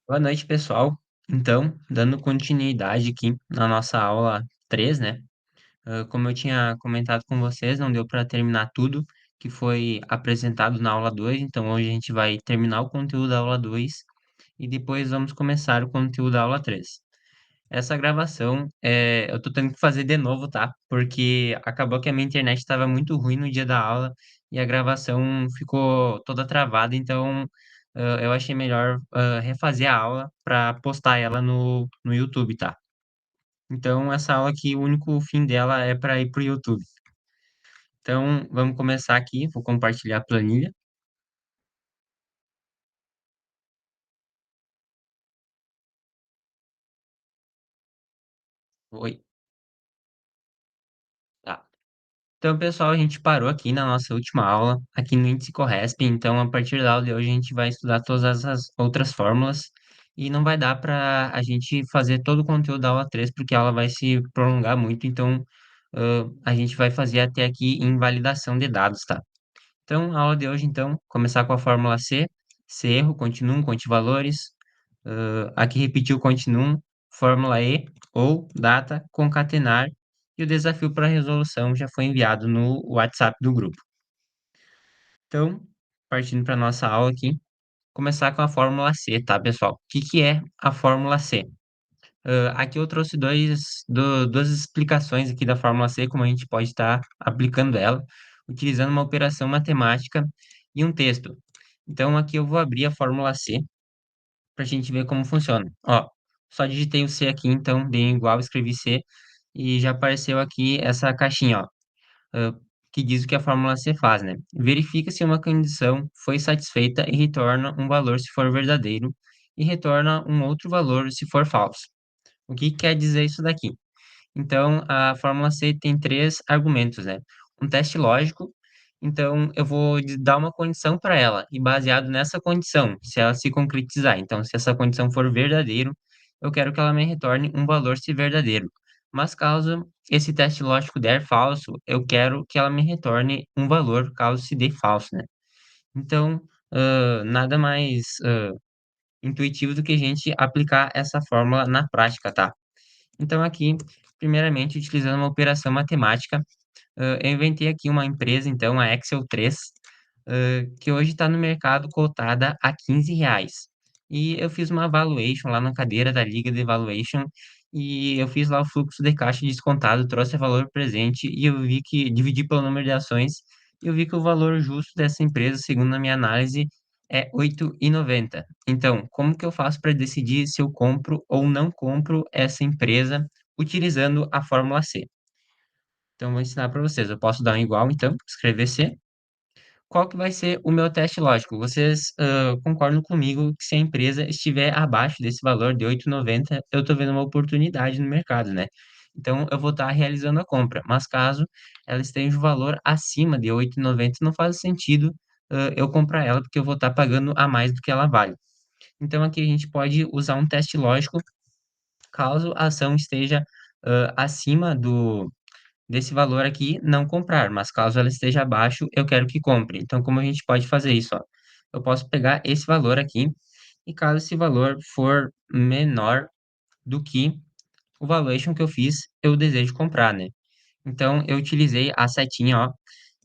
Boa noite, pessoal. Então, dando continuidade aqui na nossa aula 3, né? Como eu tinha comentado com vocês, não deu para terminar tudo que foi apresentado na aula 2. Então hoje a gente vai terminar o conteúdo da aula 2 e depois vamos começar o conteúdo da aula 3. Essa gravação, eu tô tendo que fazer de novo, tá? Porque acabou que a minha internet estava muito ruim no dia da aula e a gravação ficou toda travada, então eu achei melhor refazer a aula para postar ela no YouTube, tá? Então, essa aula aqui, o único fim dela é para ir pro YouTube. Então, vamos começar aqui, vou compartilhar a planilha. Oi, tá. Então, pessoal, a gente parou aqui na nossa última aula, aqui no Índice Corresp. Então, a partir da aula de hoje, a gente vai estudar todas as outras fórmulas e não vai dar para a gente fazer todo o conteúdo da aula 3 porque ela vai se prolongar muito. Então, a gente vai fazer até aqui em validação de dados, tá? Então, a aula de hoje, então, começar com a fórmula C, C erro, continuum, valores. Aqui repetiu o continuum, fórmula E ou data, concatenar, e o desafio para resolução já foi enviado no WhatsApp do grupo. Então, partindo para a nossa aula aqui, começar com a fórmula C, tá, pessoal? O que que é a fórmula C? Aqui eu trouxe duas explicações aqui da fórmula C, como a gente pode estar aplicando ela, utilizando uma operação matemática e um texto. Então, aqui eu vou abrir a fórmula C para a gente ver como funciona. Ó, só digitei o C aqui, então dei um igual, escrevi C e já apareceu aqui essa caixinha, ó, ah, que diz o que a fórmula C faz, né? Verifica se uma condição foi satisfeita e retorna um valor se for verdadeiro e retorna um outro valor se for falso. O que quer dizer isso daqui? Então, a fórmula C tem três argumentos, né? Um teste lógico, então eu vou dar uma condição para ela, e baseado nessa condição, se ela se concretizar, então se essa condição for verdadeiro, eu quero que ela me retorne um valor se verdadeiro. Mas caso esse teste lógico der falso, eu quero que ela me retorne um valor caso se dê falso, né? Então, nada mais intuitivo do que a gente aplicar essa fórmula na prática, tá? Então, aqui, primeiramente, utilizando uma operação matemática, eu inventei aqui uma empresa, então, a Excel 3, que hoje está no mercado cotada a R$ 15. E eu fiz uma valuation lá na cadeira da Liga de Valuation, e eu fiz lá o fluxo de caixa descontado, trouxe o valor presente, e eu vi que, dividi pelo número de ações, e eu vi que o valor justo dessa empresa, segundo a minha análise, é R$ 8,90. Então, como que eu faço para decidir se eu compro ou não compro essa empresa utilizando a fórmula C? Então, vou ensinar para vocês. Eu posso dar um igual, então, escrever C. Qual que vai ser o meu teste lógico? Vocês concordam comigo que se a empresa estiver abaixo desse valor de 8,90, eu estou vendo uma oportunidade no mercado, né? Então, eu vou estar realizando a compra. Mas caso ela esteja um valor acima de 8,90, não faz sentido eu comprar ela, porque eu vou estar pagando a mais do que ela vale. Então, aqui a gente pode usar um teste lógico caso a ação esteja acima desse valor aqui, não comprar, mas caso ela esteja abaixo, eu quero que compre. Então, como a gente pode fazer isso, ó? Eu posso pegar esse valor aqui, e caso esse valor for menor do que o valuation que eu fiz, eu desejo comprar, né? Então, eu utilizei a setinha, ó.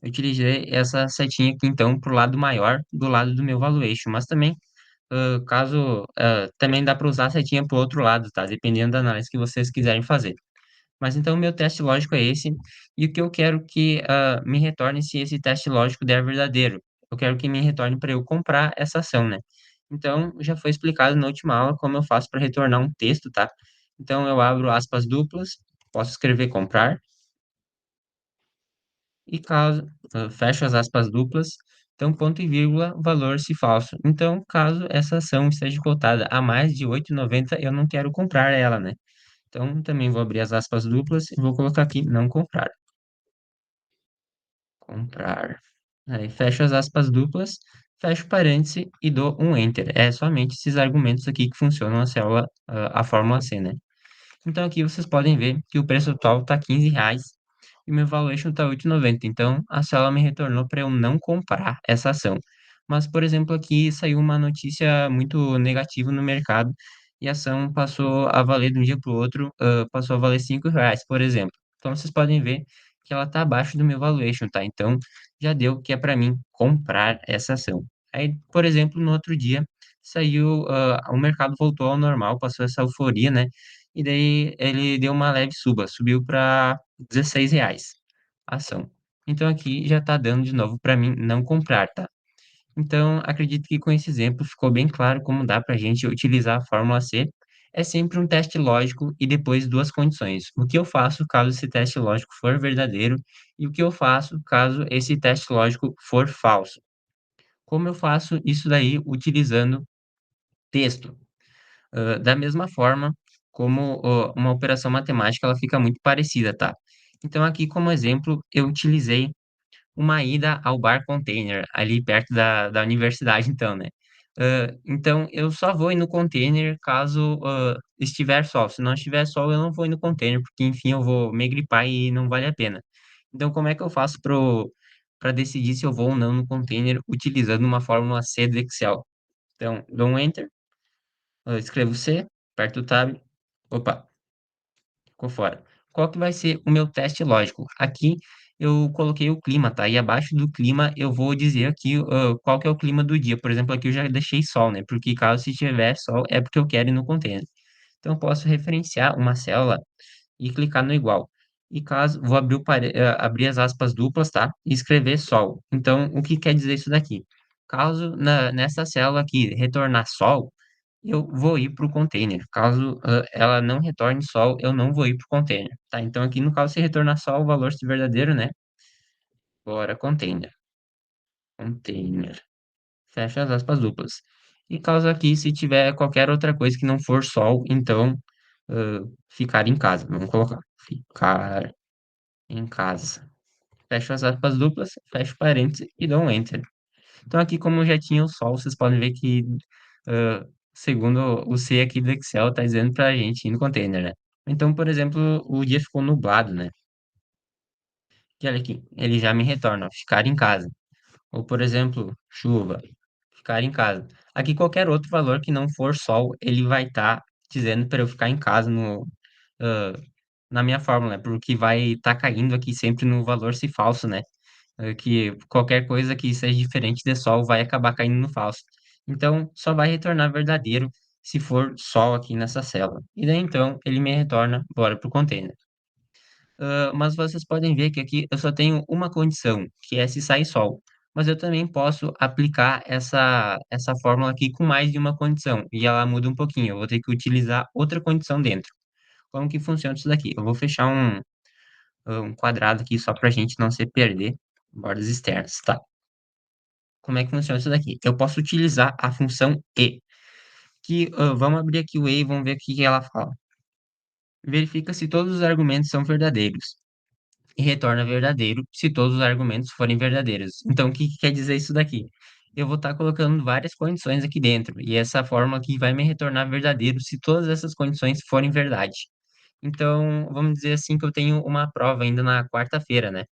Eu utilizei essa setinha aqui, então, para o lado maior, do lado do meu valuation, mas também, também dá para usar a setinha para o outro lado, tá? Dependendo da análise que vocês quiserem fazer. Mas então o meu teste lógico é esse, e o que eu quero que me retorne se esse teste lógico der verdadeiro. Eu quero que me retorne para eu comprar essa ação, né? Então, já foi explicado na última aula como eu faço para retornar um texto, tá? Então, eu abro aspas duplas, posso escrever comprar, e caso, fecho as aspas duplas, então ponto e vírgula, valor se falso. Então, caso essa ação esteja cotada a mais de 8,90, eu não quero comprar ela, né? Então, também vou abrir as aspas duplas e vou colocar aqui não comprar. Comprar. Aí fecho as aspas duplas, fecho parêntese e dou um enter. É somente esses argumentos aqui que funcionam a fórmula C, né? Então aqui vocês podem ver que o preço atual está R$ 15 e o meu valuation está 8,90. Então a célula me retornou para eu não comprar essa ação. Mas, por exemplo, aqui saiu uma notícia muito negativa no mercado e a ação passou a valer de um dia para o outro, passou a valer R$ 5, por exemplo. Então, vocês podem ver que ela está abaixo do meu valuation, tá? Então, já deu que é para mim comprar essa ação. Aí, por exemplo, no outro dia saiu, o mercado voltou ao normal, passou essa euforia, né? E daí ele deu uma leve suba, subiu para R$ 16 a ação. Então aqui já está dando de novo para mim não comprar, tá? Então acredito que com esse exemplo ficou bem claro como dá para a gente utilizar a fórmula C. É sempre um teste lógico e depois duas condições. O que eu faço caso esse teste lógico for verdadeiro e o que eu faço caso esse teste lógico for falso. Como eu faço isso daí utilizando texto? Da mesma forma como, uma operação matemática, ela fica muito parecida, tá. Então aqui como exemplo, eu utilizei uma ida ao bar container, ali perto da universidade então, né. Então eu só vou ir no container caso, estiver sol, se não estiver sol eu não vou ir no container, porque enfim eu vou me gripar e não vale a pena. Então como é que eu faço para decidir se eu vou ou não no container utilizando uma fórmula C do Excel? Então dou um enter, escrevo C, aperto o tab, opa, ficou fora. Qual que vai ser o meu teste lógico? Aqui eu coloquei o clima, tá? E abaixo do clima eu vou dizer aqui, qual que é o clima do dia. Por exemplo, aqui eu já deixei sol, né? Porque caso se tiver sol é porque eu quero ir no container. Então eu posso referenciar uma célula e clicar no igual. E caso vou abrir abrir as aspas duplas, tá? E escrever sol. Então o que quer dizer isso daqui? Caso nessa célula aqui retornar sol, eu vou ir para o container. Caso, ela não retorne sol, eu não vou ir para o container, tá. Então aqui no caso se retornar sol, o valor se verdadeiro, né, bora container, container, fecha as aspas duplas. E caso aqui se tiver qualquer outra coisa que não for sol, então, ficar em casa, vamos colocar, ficar em casa. Fecho as aspas duplas, fecho parênteses e dou um enter. Então aqui como já tinha o sol, vocês podem ver que, hã, segundo o C aqui do Excel tá dizendo pra gente ir no container, né. Então, por exemplo, o dia ficou nublado, né, e olha aqui, ele já me retorna, ó, ficar em casa. Ou, por exemplo, chuva, ficar em casa. Aqui qualquer outro valor que não for sol, ele vai estar dizendo para eu ficar em casa hã, na minha fórmula, né, porque vai estar caindo aqui sempre no valor se falso, né. Que qualquer coisa que seja diferente de sol vai acabar caindo no falso. Então, só vai retornar verdadeiro se for sol aqui nessa célula. E daí então ele me retorna bora para o container. Mas vocês podem ver que aqui eu só tenho uma condição, que é se sair sol. Mas eu também posso aplicar essa fórmula aqui com mais de uma condição, e ela muda um pouquinho, eu vou ter que utilizar outra condição dentro. Como que funciona isso daqui? Eu vou fechar um quadrado aqui só para a gente não se perder, bordas externas, tá. Como é que funciona isso daqui? Eu posso utilizar a função e, que, vamos abrir aqui o e e vamos ver o que que ela fala. Verifica se todos os argumentos são verdadeiros e retorna verdadeiro se todos os argumentos forem verdadeiros. Então, o que que quer dizer isso daqui? Eu vou estar colocando várias condições aqui dentro e essa fórmula aqui vai me retornar verdadeiro se todas essas condições forem verdade. Então, vamos dizer assim que eu tenho uma prova ainda na quarta-feira, né?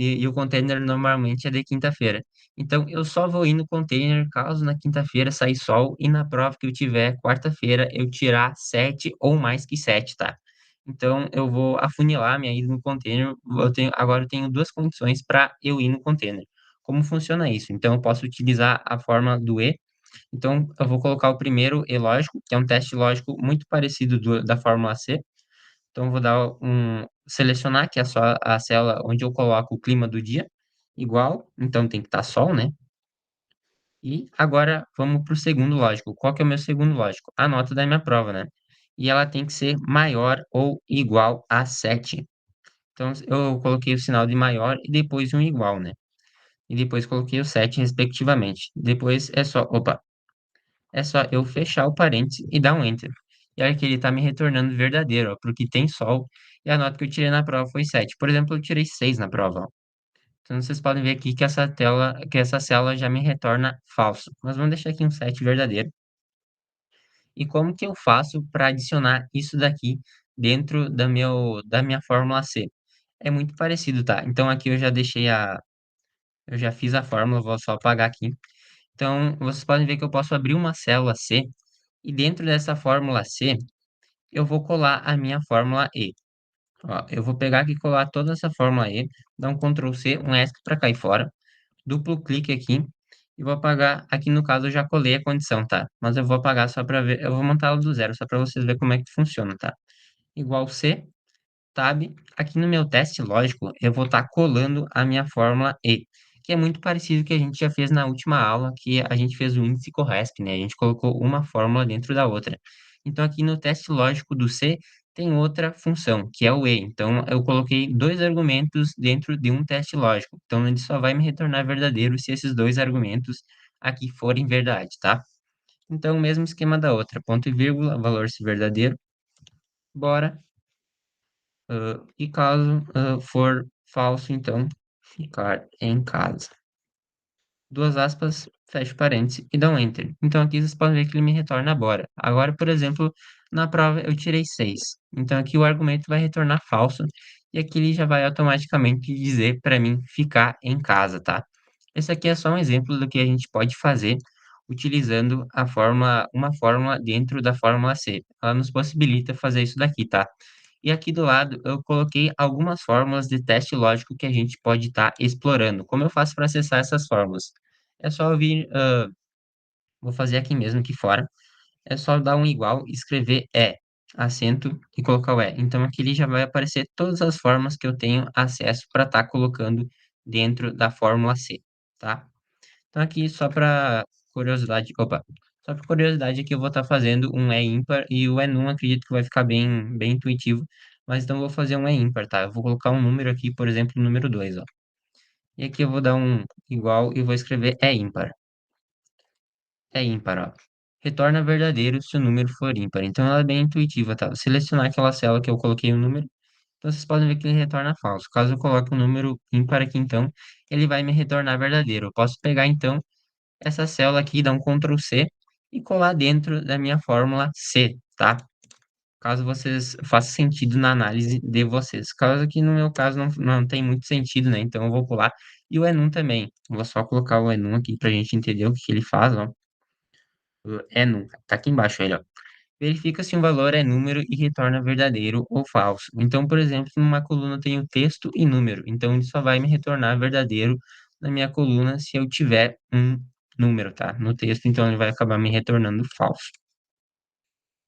E o container normalmente é de quinta-feira. Então eu só vou ir no container caso na quinta-feira sair sol e na prova que eu tiver quarta-feira eu tirar 7 ou mais que 7, tá. Então eu vou afunilar minha ida no container, agora eu tenho 2 condições para eu ir no container. Como funciona isso? Então eu posso utilizar a forma do e, então eu vou colocar o primeiro e lógico, que é um teste lógico muito parecido da fórmula C, então eu vou dar selecionar, que é só a célula onde eu coloco o clima do dia, igual, então tem que estar sol, né. E agora vamos para o segundo lógico. Qual que é o meu segundo lógico? A nota da minha prova, né. E ela tem que ser maior ou igual a 7. Então eu coloquei o sinal de maior e depois um igual, né. E depois coloquei o 7 respectivamente. Depois é só eu fechar o parêntese e dar um enter. E olha que ele está me retornando verdadeiro, ó, porque tem sol e a nota que eu tirei na prova foi 7. Por exemplo, eu tirei 6 na prova, ó. Então vocês podem ver aqui que essa célula já me retorna falso. Mas vamos deixar aqui um 7 verdadeiro. E como que eu faço para adicionar isso daqui dentro da minha fórmula C? É muito parecido, tá? Então aqui eu já fiz a fórmula, vou só apagar aqui. Então, vocês podem ver que eu posso abrir uma célula C e dentro dessa fórmula C, eu vou colar a minha fórmula E. Ó, eu vou pegar aqui e colar toda essa fórmula E, dar um Ctrl C, um ESC para cair fora, duplo clique aqui e vou apagar. Aqui no caso eu já colei a condição, tá? Mas eu vou apagar só para ver, eu vou montar ela do zero, só para vocês verem como é que funciona, tá? Igual C, Tab. Aqui no meu teste lógico, eu vou estar colando a minha fórmula E, que é muito parecido com o que a gente já fez na última aula, que a gente fez o índice Corresp, né? A gente colocou uma fórmula dentro da outra. Então, aqui no teste lógico do C, tem outra função, que é o E. Então, eu coloquei dois argumentos dentro de um teste lógico. Então, ele só vai me retornar verdadeiro se esses dois argumentos aqui forem verdade, tá? Então, o mesmo esquema da outra, ponto e vírgula, valor se verdadeiro, bora. E caso for falso, então ficar em casa. Duas aspas, fecha parênteses e dá um enter. Então aqui vocês podem ver que ele me retorna bora. Agora, por exemplo, na prova eu tirei 6. Então aqui o argumento vai retornar falso e aqui ele já vai automaticamente dizer para mim ficar em casa, tá? Esse aqui é só um exemplo do que a gente pode fazer utilizando uma fórmula dentro da fórmula C. Ela nos possibilita fazer isso daqui, tá? E aqui do lado eu coloquei algumas fórmulas de teste lógico que a gente pode estar explorando. Como eu faço para acessar essas fórmulas? É só eu vir, vou fazer aqui mesmo, aqui fora. É só dar um igual, escrever acento e colocar o Então aqui ele já vai aparecer todas as formas que eu tenho acesso para estar colocando dentro da fórmula C, tá? Então aqui só para curiosidade, opa, só para curiosidade aqui eu vou estar fazendo um E ímpar e o E num acredito que vai ficar bem intuitivo, mas então eu vou fazer um E ímpar, tá? Eu vou colocar um número aqui, por exemplo, o número 2, ó. E aqui eu vou dar um igual e vou escrever E ímpar. É ímpar, ó. Retorna verdadeiro se o número for ímpar. Então ela é bem intuitiva, tá? Vou selecionar aquela célula que eu coloquei o número, então vocês podem ver que ele retorna falso. Caso eu coloque um número ímpar aqui, então, ele vai me retornar verdadeiro. Eu posso pegar, então, essa célula aqui, dar um Ctrl C e colar dentro da minha fórmula C, tá? Caso vocês faça sentido na análise de vocês. Caso aqui no meu caso não tem muito sentido, né? Então eu vou pular. E o enum também. Vou só colocar o enum aqui pra gente entender o que que ele faz, ó. O enum, tá aqui embaixo ele, ó. Verifica se um valor é número e retorna verdadeiro ou falso. Então, por exemplo, numa coluna tem o texto e número. Então, ele só vai me retornar verdadeiro na minha coluna se eu tiver um número, tá? No texto, então ele vai acabar me retornando falso.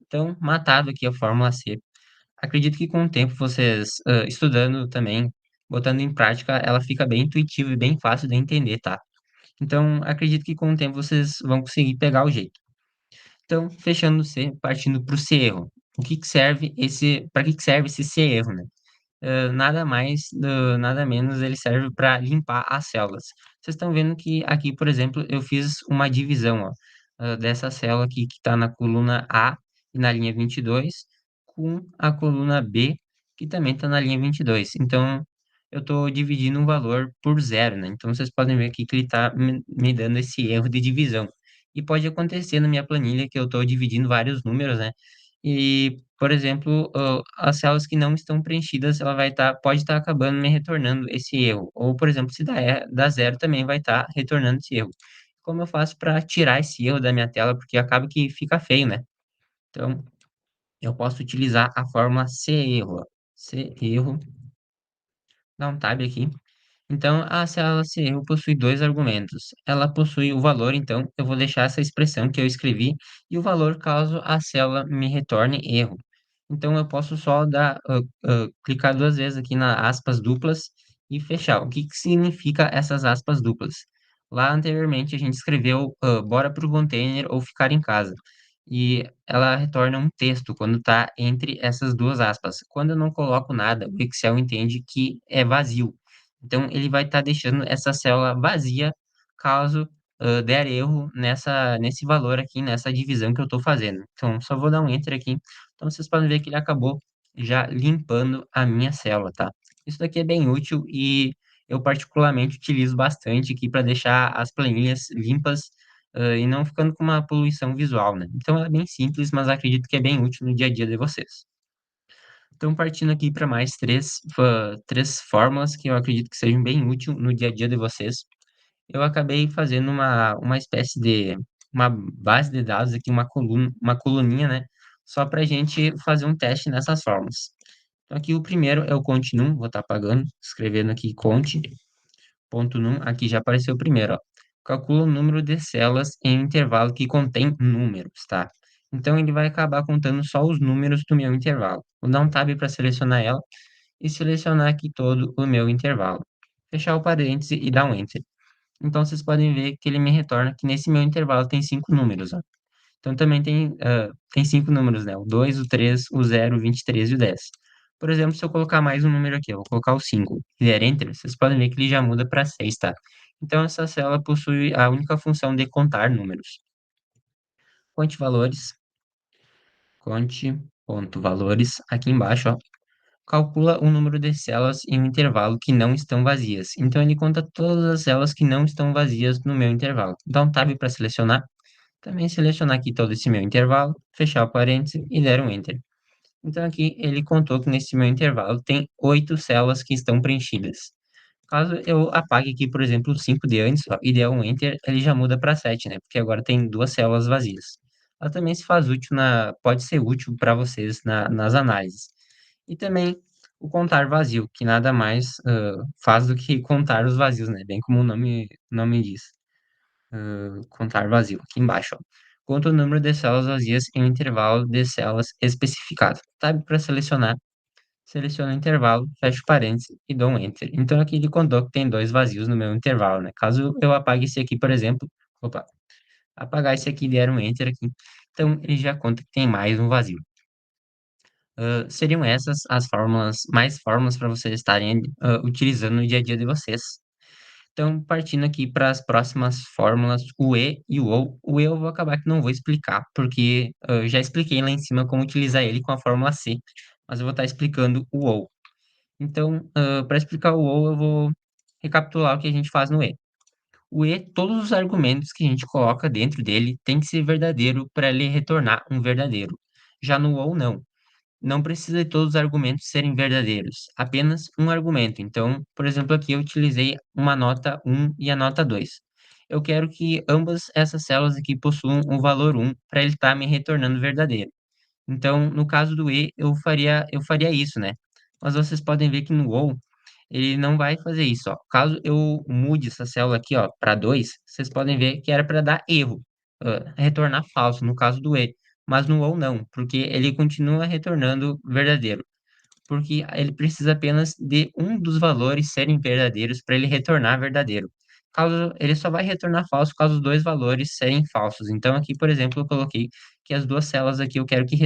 Então, matado aqui a fórmula C. Acredito que com o tempo vocês estudando também, botando em prática, ela fica bem intuitiva e bem fácil de entender, tá? Então, acredito que com o tempo vocês vão conseguir pegar o jeito. Então, fechando o C, partindo para o C erro. O que que serve esse, para que serve esse C erro, né? Nada mais, nada menos, ele serve para limpar as células. Vocês estão vendo que aqui, por exemplo, eu fiz uma divisão, ó, dessa célula aqui que está na coluna A e na linha 22, com a coluna B, que também está na linha 22. Então, eu estou dividindo um valor por zero, né? Então, vocês podem ver aqui que ele está me dando esse erro de divisão. E pode acontecer na minha planilha que eu estou dividindo vários números, né? E, por exemplo, as células que não estão preenchidas, ela vai estar, pode estar acabando me retornando esse erro. Ou, por exemplo, se dá zero, também vai estar retornando esse erro. Como eu faço para tirar esse erro da minha tela? Porque acaba que fica feio, né? Então, eu posso utilizar a fórmula C erro. Ó. C erro, dá um tab aqui. Então, a célula C erro possui dois argumentos. Ela possui o valor, então, eu vou deixar essa expressão que eu escrevi, e o valor caso a célula me retorne erro. Então, eu posso só clicar duas vezes aqui na aspas duplas e fechar. O que que significa essas aspas duplas? Lá anteriormente a gente escreveu bora para o container ou ficar em casa. E ela retorna um texto quando está entre essas duas aspas. Quando eu não coloco nada, o Excel entende que é vazio. Então, ele vai estar deixando essa célula vazia caso der erro nesse valor aqui, nessa divisão que eu estou fazendo. Então, só vou dar um Enter aqui. Então, vocês podem ver que ele acabou já limpando a minha célula, tá? Isso daqui é bem útil e eu particularmente utilizo bastante aqui para deixar as planilhas limpas, e não ficando com uma poluição visual, né? Então, é bem simples, mas acredito que é bem útil no dia a dia de vocês. Então, partindo aqui para mais três fórmulas que eu acredito que sejam bem úteis no dia a dia de vocês. eu acabei fazendo uma espécie de uma base de dados aqui, uma coluninha, né? Só para a gente fazer um teste nessas formas. Então, aqui o primeiro é o conte num, vou estar apagando, escrevendo aqui conte, ponto num, aqui já apareceu o primeiro, ó. Calcula o número de células em um intervalo que contém números, tá? Então, ele vai acabar contando só os números do meu intervalo. Vou dar um tab para selecionar ela e selecionar aqui todo o meu intervalo. Fechar o parêntese e dar um Enter. Então, vocês podem ver que ele me retorna que nesse meu intervalo tem cinco números, ó. Então, também tem cinco números, né? O 2, o 3, o 0, o 23 e o 10. Por exemplo, se eu colocar mais um número aqui, eu vou colocar o 5 e der Enter, vocês podem ver que ele já muda para 6, tá? Então, essa célula possui a única função de contar números. Conte valores, conte.valores, aqui embaixo, ó, calcula o número de células em um intervalo que não estão vazias. Então, ele conta todas as células que não estão vazias no meu intervalo. Dá um tab para selecionar. Também selecionar aqui todo esse meu intervalo, fechar o parêntese e der um Enter. Então, aqui ele contou que nesse meu intervalo tem 8 células que estão preenchidas. Caso eu apague aqui, por exemplo, 5 de antes, ó, e der um Enter, ele já muda para 7, né? Porque agora tem duas células vazias. Ela também se faz útil pode ser útil para vocês nas análises. E também o contar vazio, que nada mais faz do que contar os vazios, né? Bem como o nome diz. Contar vazio, aqui embaixo, ó. Conta o número de células vazias em um intervalo de células especificado. Tab para selecionar, seleciono o intervalo, fecho parênteses e dou um Enter. Então aqui ele contou que tem dois vazios no meu intervalo, né? Caso eu apague esse aqui, por exemplo, opa, apagar esse aqui e der um Enter aqui, então ele já conta que tem mais um vazio. Seriam essas as mais fórmulas para vocês estarem utilizando no dia a dia de vocês. Então, partindo aqui para as próximas fórmulas, o E e o OU. O E eu vou acabar que não vou explicar, porque eu já expliquei lá em cima como utilizar ele com a fórmula C, mas eu vou estar explicando o OU. Então, para explicar o OU, eu vou recapitular o que a gente faz no E. O E, todos os argumentos que a gente coloca dentro dele tem que ser verdadeiro para ele retornar um verdadeiro. Já no OU, não precisa de todos os argumentos serem verdadeiros, apenas um argumento. Então, por exemplo, aqui eu utilizei uma nota 1 e a nota 2. Eu quero que ambas essas células aqui possuam o valor 1 para ele estar me retornando verdadeiro. Então, no caso do E, eu faria isso, né? Mas vocês podem ver que no OU, ele não vai fazer isso, ó. Caso eu mude essa célula aqui, ó, para 2, vocês podem ver que era para dar erro, retornar falso, no caso do E. Mas no OU não, porque ele continua retornando verdadeiro, porque ele precisa apenas de um dos valores serem verdadeiros para ele retornar verdadeiro. Caso ele só vai retornar falso caso os dois valores serem falsos. Então aqui, por exemplo, eu coloquei que as duas células aqui eu quero que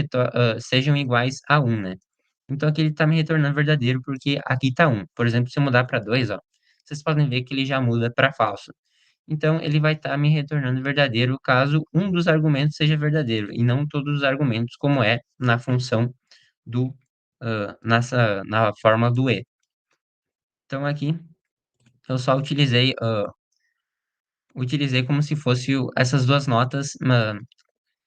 sejam iguais a 1, né? Então aqui ele está me retornando verdadeiro porque aqui está 1. Por exemplo, se eu mudar para 2, ó, vocês podem ver que ele já muda para falso. Então ele vai estar me retornando verdadeiro caso um dos argumentos seja verdadeiro e não todos os argumentos, como é na função na forma do E. Então aqui eu só utilizei como se fosse essas duas notas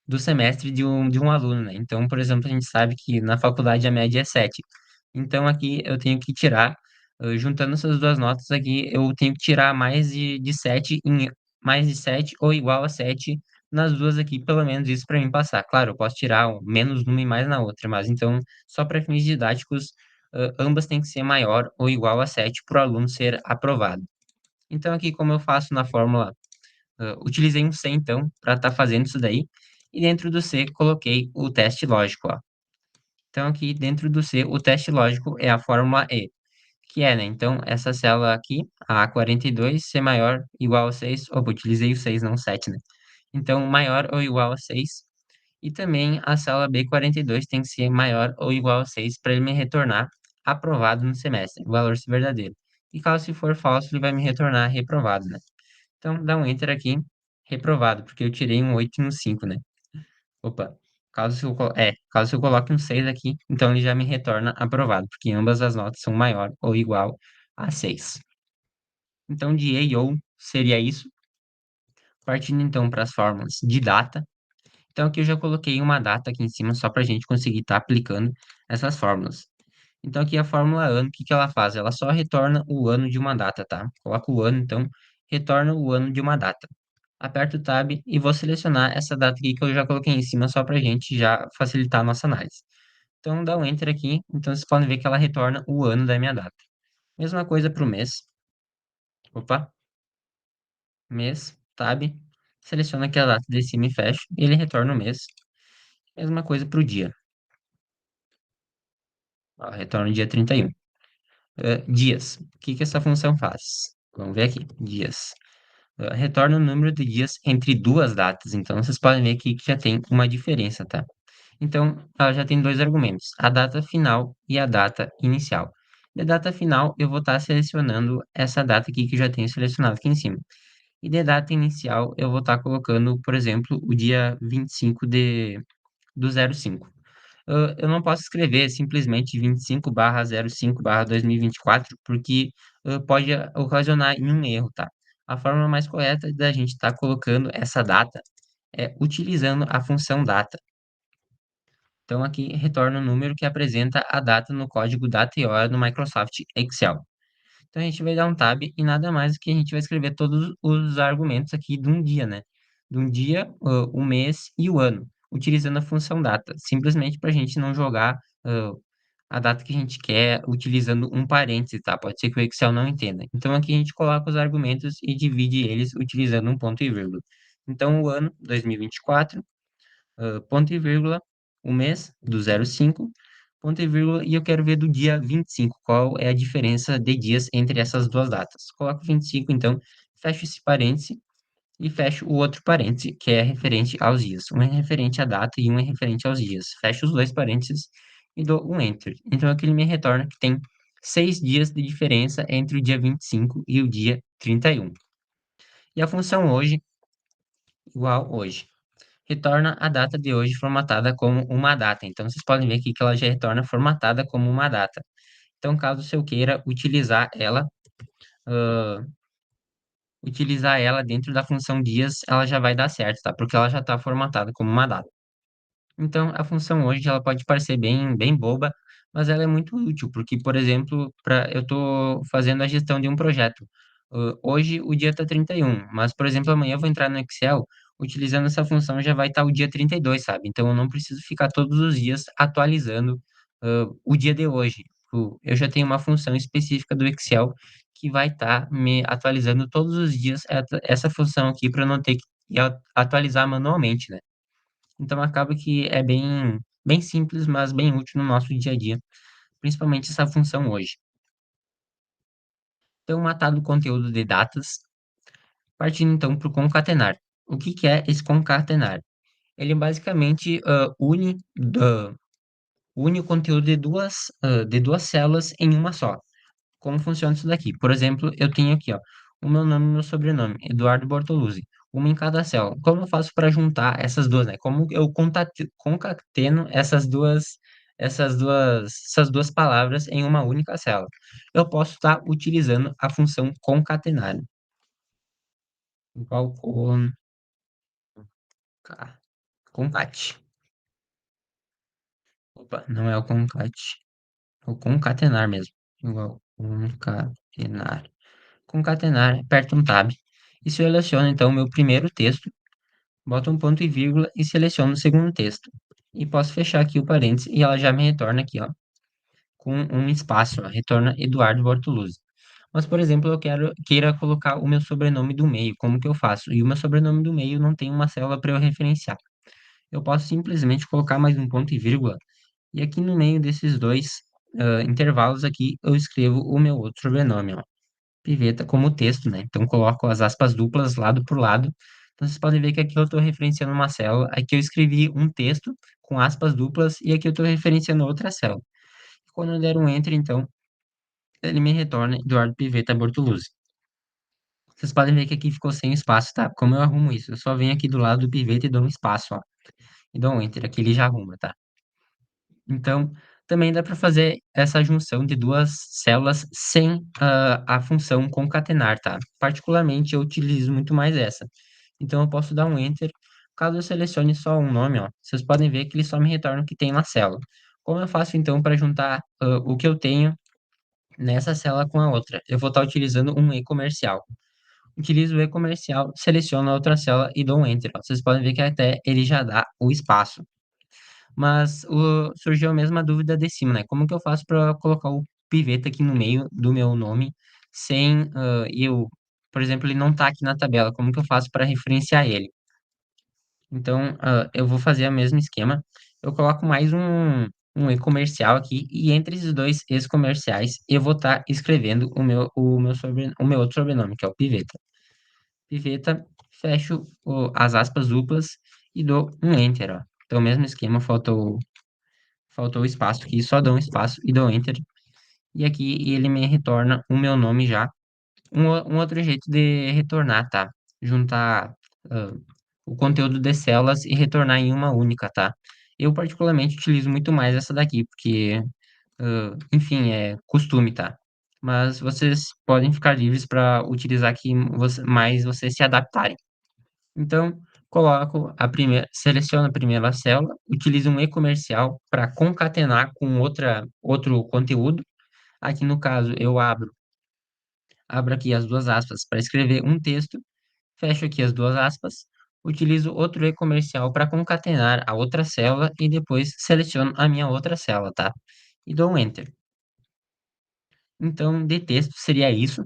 do semestre de um aluno, né? Então, por exemplo, a gente sabe que na faculdade a média é 7. Então aqui eu tenho que tirar, juntando essas duas notas aqui, eu tenho que tirar mais de 7 ou igual a 7 nas duas aqui, pelo menos isso para mim passar. Claro, eu posso tirar menos numa e mais na outra, mas então, só para fins didáticos, ambas têm que ser maior ou igual a 7 para o aluno ser aprovado. Então aqui, como eu faço na fórmula, utilizei um C então para estar fazendo isso daí, e dentro do C coloquei o teste lógico, ó. Então aqui dentro do C, o teste lógico é a fórmula E, que é, né, então essa célula aqui, a A42, ser maior ou igual a 6, opa, utilizei o 6 não o 7, né. Então maior ou igual a 6, e também a célula B42 tem que ser maior ou igual a 6 para ele me retornar aprovado no semestre, o valor ser verdadeiro. E caso se for falso, ele vai me retornar reprovado, né. Então dá um enter aqui, reprovado, porque eu tirei um 8 e um 5, né. Opa, caso eu coloque um 6 aqui, então ele já me retorna aprovado, porque ambas as notas são maior ou igual a 6. Então, de E e ou seria isso. Partindo então para as fórmulas de data. Então, aqui eu já coloquei uma data aqui em cima, só para a gente conseguir estar aplicando essas fórmulas. Então, aqui a fórmula ano, o que que ela faz? Ela só retorna o ano de uma data, tá? Coloca o ano, então, retorna o ano de uma data. Aperto o Tab e vou selecionar essa data aqui que eu já coloquei em cima só para a gente já facilitar a nossa análise. Então, dá um Enter aqui. Então, vocês podem ver que ela retorna o ano da minha data. Mesma coisa para o mês. Opa, mês, Tab. Seleciona aqui a data de cima e fecho. E ele retorna o mês. Mesma coisa para o dia. Ó, retorna o dia 31. Dias. O que que essa função faz? Vamos ver aqui. Dias. Retorna o número de dias entre duas datas. Então, vocês podem ver aqui que já tem uma diferença, tá? Então, ela já tem dois argumentos, a data final e a data inicial. De data final, eu vou estar selecionando essa data aqui que eu já tenho selecionado aqui em cima. E de data inicial, eu vou estar colocando, por exemplo, o dia 25 do 05. Eu não posso escrever simplesmente 25/05/2024, porque pode ocasionar em um erro, tá? A forma mais correta da gente estar colocando essa data é utilizando a função data. Então, aqui retorna o número que apresenta a data no código data e hora no Microsoft Excel. Então, a gente vai dar um tab e nada mais do que a gente vai escrever todos os argumentos aqui de um dia, né? De um dia, o mês e o ano, utilizando a função data, simplesmente para a gente não jogar a data que a gente quer utilizando um parêntese, tá? Pode ser que o Excel não entenda. Então, aqui a gente coloca os argumentos e divide eles utilizando um ponto e vírgula. Então, o ano, 2024, ponto e vírgula, o mês do 05, ponto e vírgula, e eu quero ver do dia 25, qual é a diferença de dias entre essas duas datas. Coloco 25, então, fecho esse parêntese e fecho o outro parêntese, que é referente aos dias. Um é referente à data e um é referente aos dias. Fecho os dois parênteses e dou um Enter. Então, aqui ele me retorna que tem 6 dias de diferença entre o dia 25 e o dia 31. E a função hoje, igual hoje, retorna a data de hoje formatada como uma data. Então, vocês podem ver aqui que ela já retorna formatada como uma data. Então, caso eu queira ah, utilizar ela dentro da função dias, ela já vai dar certo, tá? Porque ela já está formatada como uma data. Então, a função hoje ela pode parecer bem boba, mas ela é muito útil, porque, por exemplo, eu estou fazendo a gestão de um projeto. Hoje o dia está 31, mas, por exemplo, amanhã eu vou entrar no Excel, utilizando essa função já vai estar o dia 32, sabe? Então, eu não preciso ficar todos os dias atualizando, o dia de hoje. Eu já tenho uma função específica do Excel que vai estar me atualizando todos os dias essa função aqui para não ter que atualizar manualmente, né? Então acaba que é bem simples, mas bem útil no nosso dia a dia, principalmente essa função hoje. Então, matado o conteúdo de datas, partindo então para o concatenar. O que que é esse concatenar? Ele basicamente une o conteúdo de duas células em uma só. Como funciona isso daqui? Por exemplo, eu tenho aqui, ó, o meu nome e o meu sobrenome, Eduardo Bortoluzzi, uma em cada célula. Como eu faço para juntar essas duas, né? Como eu concateno essas duas palavras em uma única célula? Eu posso estar utilizando a função concatenar. Igual concate. Opa, não é o concate, é o concatenar mesmo. Igual concatenar. Concatenar, aperto um tab e seleciono então o meu primeiro texto, boto um ponto e vírgula e seleciono o segundo texto. E posso fechar aqui o parênteses e ela já me retorna aqui, ó, com um espaço, ó, retorna Eduardo Bortoluzzi. Mas, por exemplo, queira colocar o meu sobrenome do meio, como que eu faço? E o meu sobrenome do meio não tem uma célula para eu referenciar. Eu posso simplesmente colocar mais um ponto e vírgula, e aqui no meio desses dois intervalos aqui, eu escrevo o meu outro sobrenome, ó. Piveta como texto, né? Então coloco as aspas duplas lado por lado. Então vocês podem ver que aqui eu estou referenciando uma célula, aqui eu escrevi um texto com aspas duplas e aqui eu estou referenciando outra célula. Quando eu der um enter, então, ele me retorna Eduardo Piveta Bortoluzzi. Vocês podem ver que aqui ficou sem espaço, tá? Como eu arrumo isso? Eu só venho aqui do lado do piveta e dou um espaço, ó. E dou um enter, aqui ele já arruma, tá? Então, também dá para fazer essa junção de duas células sem a função concatenar, tá? Particularmente, eu utilizo muito mais essa. Então, eu posso dar um Enter. Caso eu selecione só um nome, ó, vocês podem ver que ele só me retorna o que tem na célula. Como eu faço, então, para juntar o que eu tenho nessa célula com a outra? Eu vou estar utilizando um e-comercial. utilizo o e-comercial, seleciono a outra célula e dou um Enter, ó. Vocês podem ver que até ele já dá o espaço. Mas surgiu a mesma dúvida de cima, né? Como que eu faço para colocar o piveta aqui no meio do meu nome sem por exemplo, ele não está aqui na tabela, como que eu faço para referenciar ele? Então, eu vou fazer o mesmo esquema. Eu coloco mais um e-comercial aqui e entre esses dois ex-comerciais eu vou estar escrevendo o meu outro sobrenome, que é o Piveta. Piveta, fecho as aspas duplas e dou um Enter, ó. Então, mesmo esquema, faltou o espaço aqui, só dou um espaço e dou Enter. E aqui ele me retorna o meu nome já. Um outro jeito de retornar, tá? Juntar ah, o conteúdo de células e retornar em uma única, tá? Eu particularmente utilizo muito mais essa daqui, porque, enfim, é costume, tá? Mas vocês podem ficar livres para utilizar aqui mais vocês se adaptarem. Então, seleciono a primeira célula, utilizo um e-comercial para concatenar com outro conteúdo. Aqui no caso, abro aqui as duas aspas para escrever um texto, fecho aqui as duas aspas, utilizo outro e-comercial para concatenar a outra célula e depois seleciono a minha outra célula, tá? E dou um Enter. Então, de texto seria isso.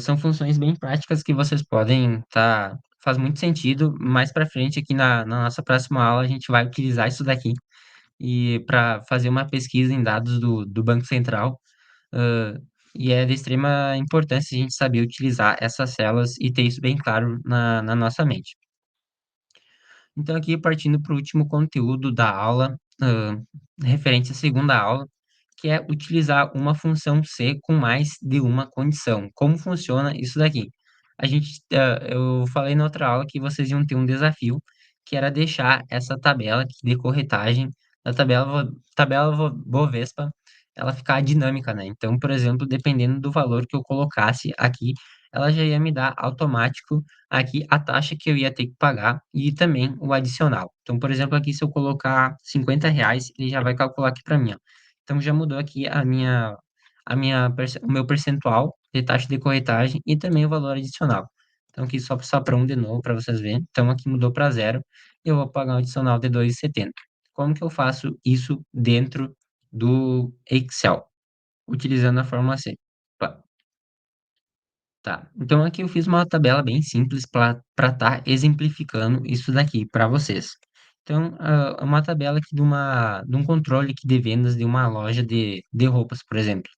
São funções bem práticas que vocês podem faz muito sentido. Mais para frente, aqui na nossa próxima aula, a gente vai utilizar isso daqui e para fazer uma pesquisa em dados do Banco Central. ãh, e é de extrema importância a gente saber utilizar essas células e ter isso bem claro na nossa mente. Então, aqui partindo para o último conteúdo da aula, referente à segunda aula, que é utilizar uma função C com mais de uma condição. Como funciona isso daqui? Eu falei na outra aula que vocês iam ter um desafio, que era deixar essa tabela aqui de corretagem, a Bovespa, ela ficar dinâmica, né? Então, por exemplo, dependendo do valor que eu colocasse aqui, ela já ia me dar automático aqui a taxa que eu ia ter que pagar e também o adicional. Então, por exemplo, aqui se eu colocar R$ 50, ele já vai calcular aqui para mim, ó. Então já mudou aqui o meu percentual de taxa de corretagem e também o valor adicional. Então aqui só para um de novo para vocês verem. Então aqui mudou para zero. Eu vou pagar um adicional de 2,70. Como que eu faço isso dentro do Excel? Utilizando a fórmula C. Tá, então aqui eu fiz uma tabela bem simples para estar exemplificando isso daqui para vocês. Então, é uma tabela aqui de um controle aqui de vendas de uma loja de roupas, por exemplo.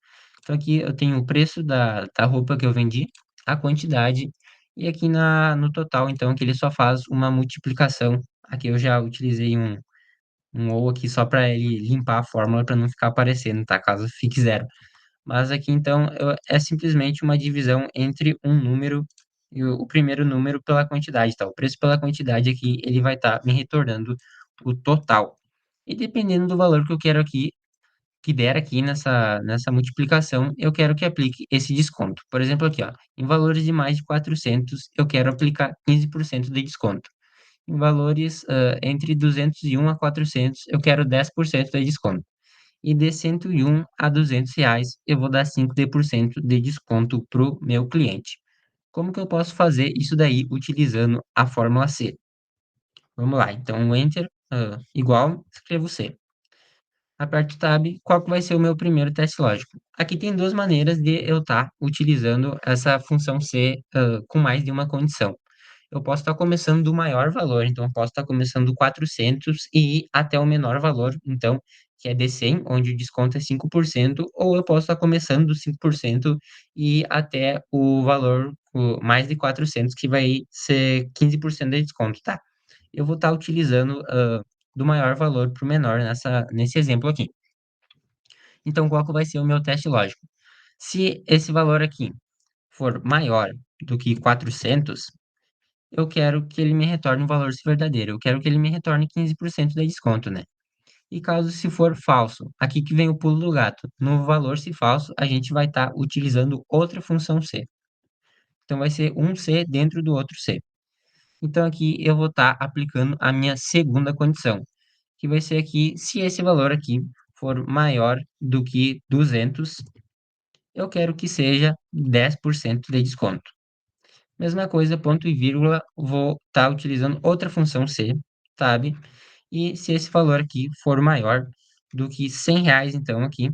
Então aqui eu tenho o preço da roupa que eu vendi, a quantidade, e aqui no total, então, que ele só faz uma multiplicação. Aqui eu já utilizei um ou aqui só para ele limpar a fórmula para não ficar aparecendo, tá? Caso fique zero. Mas aqui então é simplesmente uma divisão entre um número e o primeiro número pela quantidade, tá? O preço pela quantidade aqui, ele vai estar me retornando o total. E dependendo do valor que eu quero aqui, que der aqui nessa multiplicação, eu quero que aplique esse desconto. Por exemplo, aqui, ó, em valores de mais de 400, eu quero aplicar 15% de desconto. Em valores entre 201 a 400, eu quero 10% de desconto. E de 101 a R$ 200, eu vou dar 5% de desconto para o meu cliente. Como que eu posso fazer isso daí utilizando a fórmula C? Vamos lá, então Enter, igual, escrevo C. Aperto Tab, qual que vai ser o meu primeiro teste lógico? Aqui tem duas maneiras de eu estar utilizando essa função C, com mais de uma condição. Eu posso estar começando do maior valor, então eu posso estar começando do 400 e ir até o menor valor, então, que é de 100, onde o desconto é 5%, ou eu posso estar começando do 5% e ir até o valor mais de 400, que vai ser 15% de desconto, tá? Eu vou estar utilizando do maior valor para o menor nesse exemplo aqui. Então, qual que vai ser o meu teste lógico? Se esse valor aqui for maior do que 400, eu quero que ele me retorne um valor verdadeiro. Eu quero que ele me retorne 15% de desconto, né? E caso se for falso, aqui que vem o pulo do gato. No valor se falso, a gente vai estar utilizando outra função C. Então vai ser um C dentro do outro C. Então aqui eu vou estar aplicando a minha segunda condição, que vai ser aqui, se esse valor aqui for maior do que 200, eu quero que seja 10% de desconto. Mesma coisa, ponto e vírgula, vou estar utilizando outra função C, sabe? E se esse valor aqui for maior do que R$ 100, então aqui,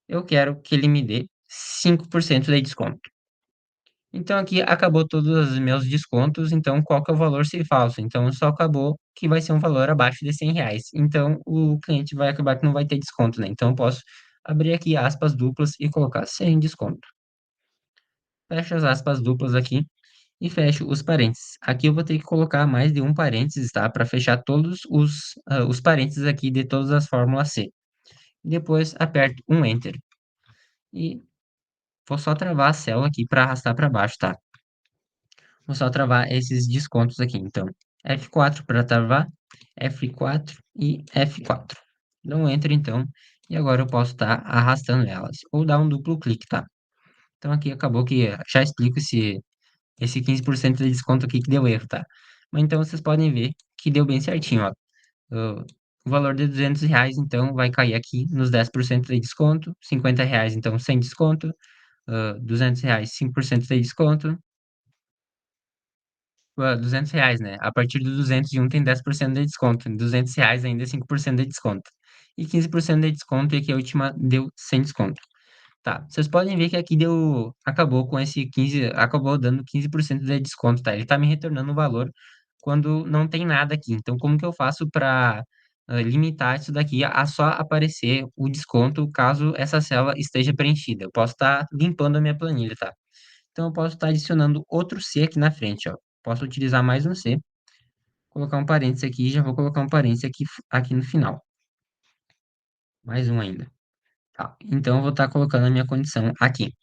eu quero que ele me dê 5% de desconto. Então aqui acabou todos os meus descontos, então qual que é o valor se falso? Então só acabou que vai ser um valor abaixo de R$ 100. Então o cliente vai acabar que não vai ter desconto, né? Então eu posso abrir aqui aspas duplas e colocar sem desconto. Fecho as aspas duplas aqui e fecho os parênteses. Aqui eu vou ter que colocar mais de um parênteses, tá? Para fechar todos os parênteses aqui de todas as fórmulas C. Depois aperto um Enter e vou só travar a célula aqui para arrastar para baixo, tá? Vou só travar esses descontos aqui. Então, F4 para travar, F4 e F4. Dou um Enter, então, e agora eu posso estar arrastando elas, ou dar um duplo clique, tá? Então, aqui acabou que já explico esse 15% de desconto aqui que deu erro, tá? Mas então, vocês podem ver que deu bem certinho, ó. O valor de R$ 200, então, vai cair aqui nos 10% de desconto, R$ 50, então, sem desconto, R$ 200, 5% de desconto, R$ 200, né? A partir do 201 tem 10% de desconto. R$ 200 ainda é 5% de desconto. E 15% de desconto e aqui a última deu sem desconto. Tá, vocês podem ver que aqui acabou com esse 15, acabou dando 15% de desconto, tá? Ele tá me retornando o valor quando não tem nada aqui. Então, como que eu faço para limitar isso daqui a só aparecer o desconto caso essa célula esteja preenchida? Eu posso estar limpando a minha planilha, tá? Então, eu posso estar adicionando outro C aqui na frente, ó. Posso utilizar mais um C, colocar um parênteses aqui e já vou colocar um parênteses aqui no final. Mais um ainda. Tá. Então, eu vou estar colocando a minha condição aqui.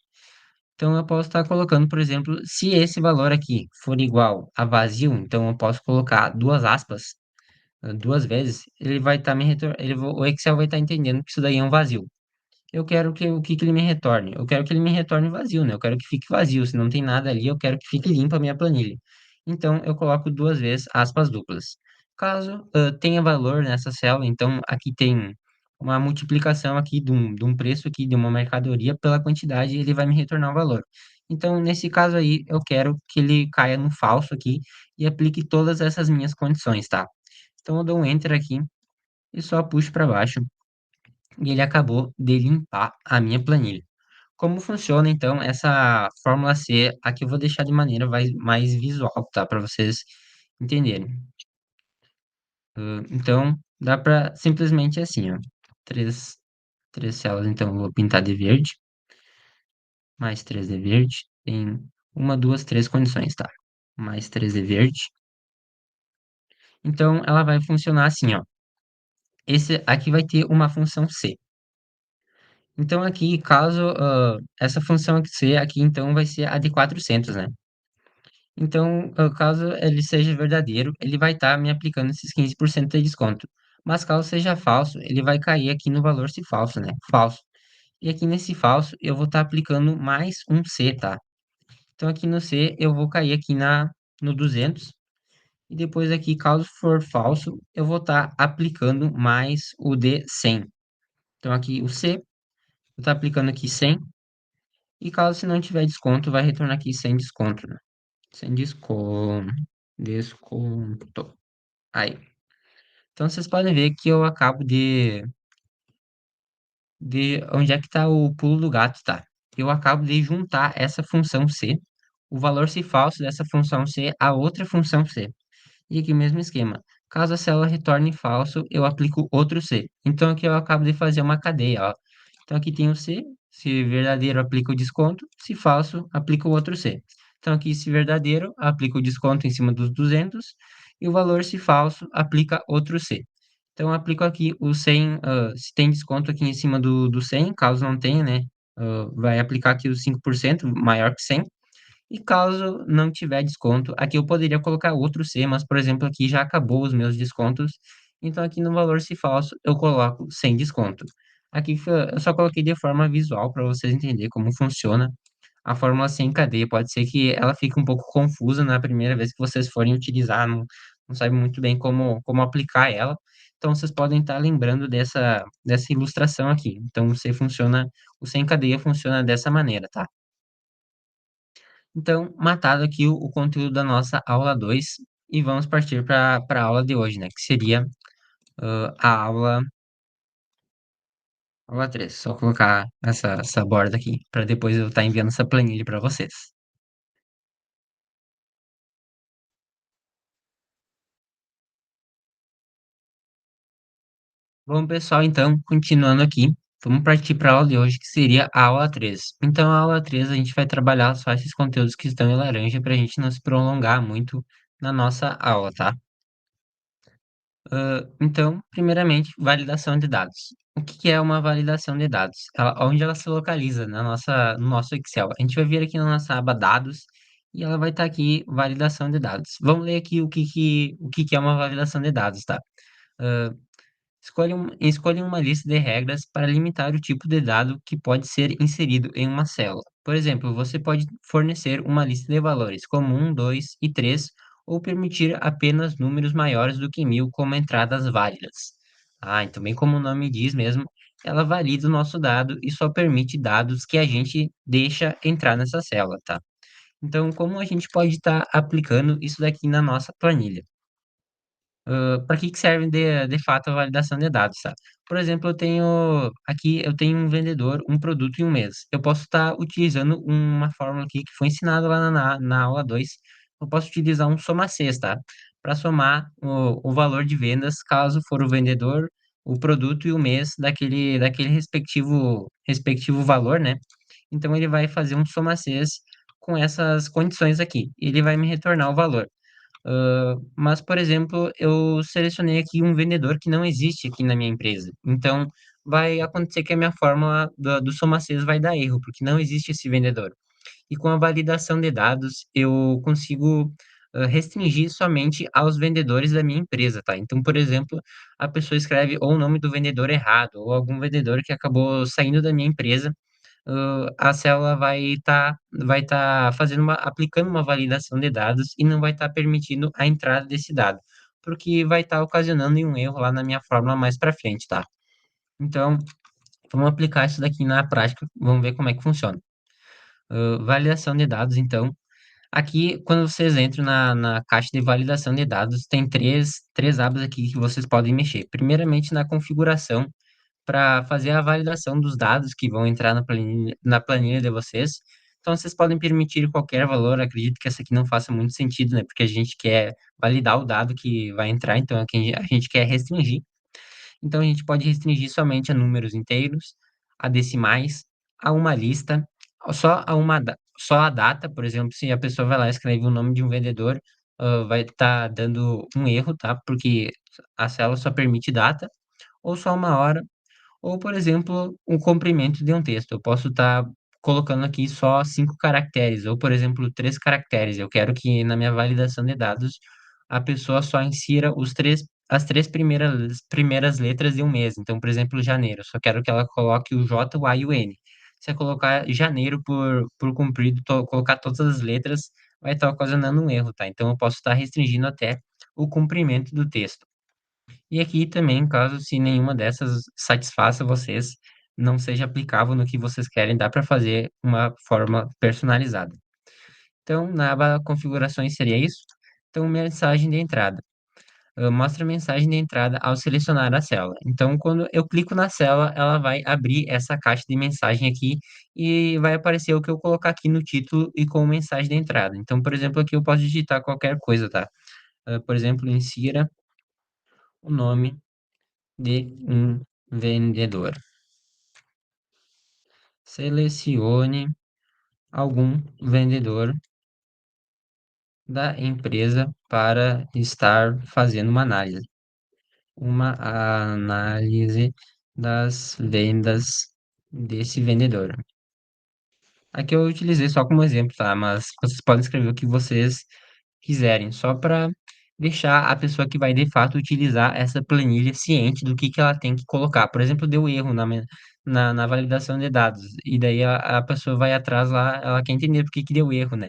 Então, eu posso estar colocando, por exemplo, se esse valor aqui for igual a vazio, então eu posso colocar duas aspas, duas vezes, ele vai estar me retornando, o Excel vai estar entendendo que isso daí é um vazio. Eu quero que o que ele me retorne? Eu quero que ele me retorne vazio, né? Eu quero que fique vazio. Se não tem nada ali, eu quero que fique limpa a minha planilha. Então, eu coloco duas vezes aspas duplas. Caso tenha valor nessa célula, então aqui tem uma multiplicação aqui de um preço aqui de uma mercadoria pela quantidade, ele vai me retornar o valor. Então, nesse caso aí, eu quero que ele caia no falso aqui e aplique todas essas minhas condições, tá? Então, eu dou um Enter aqui e só puxo para baixo e ele acabou de limpar a minha planilha. Como funciona, então, essa fórmula C? Aqui eu vou deixar de maneira mais visual, tá? Para vocês entenderem. Então, dá para simplesmente assim, ó. Três, três células, então, eu vou pintar de verde. Mais três de verde. Tem uma, duas, três condições, tá? Mais três de verde. Então, ela vai funcionar assim, ó. Esse aqui vai ter uma função C. Então, aqui, caso essa função aqui C aqui, então, vai ser a de 400, né? Então, caso ele seja verdadeiro, ele vai estar me aplicando esses 15% de desconto. Mas caso seja falso, ele vai cair aqui no valor se falso, né? Falso. E aqui nesse falso, eu vou estar aplicando mais um C, tá? Então, aqui no C, eu vou cair aqui no 200. E depois aqui, caso for falso, eu vou estar aplicando mais o de 100. Então, aqui o C, vou estar aplicando aqui 100. E caso se não tiver desconto, vai retornar aqui sem desconto, né? Sem desconto. Desconto. Aí. Então vocês podem ver que eu acabo de onde é que está o pulo do gato, tá? Eu acabo de juntar essa função C, o valor se falso dessa função C a outra função C. E aqui o mesmo esquema. Caso a célula retorne falso, eu aplico outro C. Então aqui eu acabo de fazer uma cadeia, ó. Então aqui tem o C, se verdadeiro aplica o desconto, se falso aplica o outro C. Então aqui se verdadeiro aplica o desconto em cima dos 200 e o valor se falso aplica outro C. Então eu aplico aqui o 100, se tem desconto aqui em cima do 100, caso não tenha, né, vai aplicar aqui os 5% maior que 100. E caso não tiver desconto, aqui eu poderia colocar outro C, mas, por exemplo, aqui já acabou os meus descontos. Então, aqui no valor se falso, eu coloco sem desconto. Aqui eu só coloquei de forma visual para vocês entenderem como funciona a fórmula C em cadeia. Pode ser que ela fique um pouco confusa na primeira vez que vocês forem utilizar, não sabe muito bem como aplicar ela. Então, vocês podem estar lembrando dessa ilustração aqui. Então, o C em cadeia funciona dessa maneira, tá? Então, matado aqui o conteúdo da nossa aula 2 e vamos partir para a aula de hoje, né? Que seria a aula 3. Só colocar essa borda aqui para depois eu estar enviando essa planilha para vocês. Bom, pessoal, então, continuando aqui, vamos partir para a aula de hoje, que seria a aula 3. Então, a aula 3 a gente vai trabalhar só esses conteúdos que estão em laranja para a gente não se prolongar muito na nossa aula, tá? Então, primeiramente, validação de dados. O que que é uma validação de dados? Onde ela se localiza no nosso Excel? A gente vai vir aqui na nossa aba dados e ela vai estar aqui, validação de dados. Vamos ler aqui o que que é uma validação de dados, tá? Ah, escolha uma lista de regras para limitar o tipo de dado que pode ser inserido em uma célula. Por exemplo, você pode fornecer uma lista de valores como 1, 2 e 3, ou permitir apenas números maiores do que 1000 como entradas válidas. Ah, então, bem como o nome diz mesmo, ela valida o nosso dado e só permite dados que a gente deixa entrar nessa célula, tá? Então, como a gente pode estar aplicando isso daqui na nossa planilha? Para que que serve de fato a validação de dados, tá? Por exemplo, eu tenho um vendedor, um produto em um mês. Eu posso estar utilizando uma fórmula aqui que foi ensinada lá na aula 2. Eu posso utilizar um soma-6, tá? Para somar o valor de vendas, caso for o vendedor, o produto e o mês daquele respectivo valor, né? Então ele vai fazer um soma-6 com essas condições aqui. Ele vai me retornar o valor. Mas, por exemplo, eu selecionei aqui um vendedor que não existe aqui na minha empresa. Então, vai acontecer que a minha fórmula do Soma 6 vai dar erro, porque não existe esse vendedor. E com a validação de dados, eu consigo restringir somente aos vendedores da minha empresa, tá? Então, por exemplo, a pessoa escreve ou o nome do vendedor errado, ou algum vendedor que acabou saindo da minha empresa, a célula vai tá fazendo aplicando uma validação de dados e não vai estar permitindo a entrada desse dado, porque vai estar ocasionando um erro lá na minha fórmula mais para frente, tá? Então, vamos aplicar isso daqui na prática, vamos ver como é que funciona. Validação de dados, então. Aqui, quando vocês entram na caixa de validação de dados, tem três abas aqui que vocês podem mexer. Primeiramente, na configuração, para fazer a validação dos dados que vão entrar na planilha de vocês. Então, vocês podem permitir qualquer valor. Acredito que essa aqui não faça muito sentido, né? Porque a gente quer validar o dado que vai entrar, então aqui a gente quer restringir. Então, a gente pode restringir somente a números inteiros, a decimais, a uma lista, só a data, por exemplo, se a pessoa vai lá e escreve o nome de um vendedor, vai estar dando um erro, tá? Porque a célula só permite data, ou só uma hora, ou, por exemplo, o comprimento de um texto. Eu posso estar colocando aqui só 5 caracteres, ou, por exemplo, 3 caracteres. Eu quero que na minha validação de dados a pessoa só insira as três primeiras letras de um mês. Então, por exemplo, janeiro. Eu só quero que ela coloque o J, o A e o N. Se eu colocar janeiro por comprido, colocar todas as letras, vai estar ocasionando um erro, tá? Então, eu posso estar restringindo até o comprimento do texto. E aqui também, caso se nenhuma dessas satisfaça vocês, não seja aplicável no que vocês querem, dá para fazer uma forma personalizada. Então, na aba configurações seria isso. Então, mensagem de entrada. Mostra a mensagem de entrada ao selecionar a célula. Então, quando eu clico na célula, ela vai abrir essa caixa de mensagem aqui e vai aparecer o que eu colocar aqui no título e com mensagem de entrada. Então, por exemplo, aqui eu posso digitar qualquer coisa, tá? Por exemplo, insira o nome de um vendedor. Selecione algum vendedor da empresa para estar fazendo uma análise das vendas desse vendedor. Aqui eu utilizei só como exemplo, tá? Mas vocês podem escrever o que vocês quiserem, só para deixar a pessoa que vai de fato utilizar essa planilha ciente do que ela tem que colocar. Por exemplo, deu erro na validação de dados, e daí a pessoa vai atrás lá, ela quer entender por que que deu erro, né?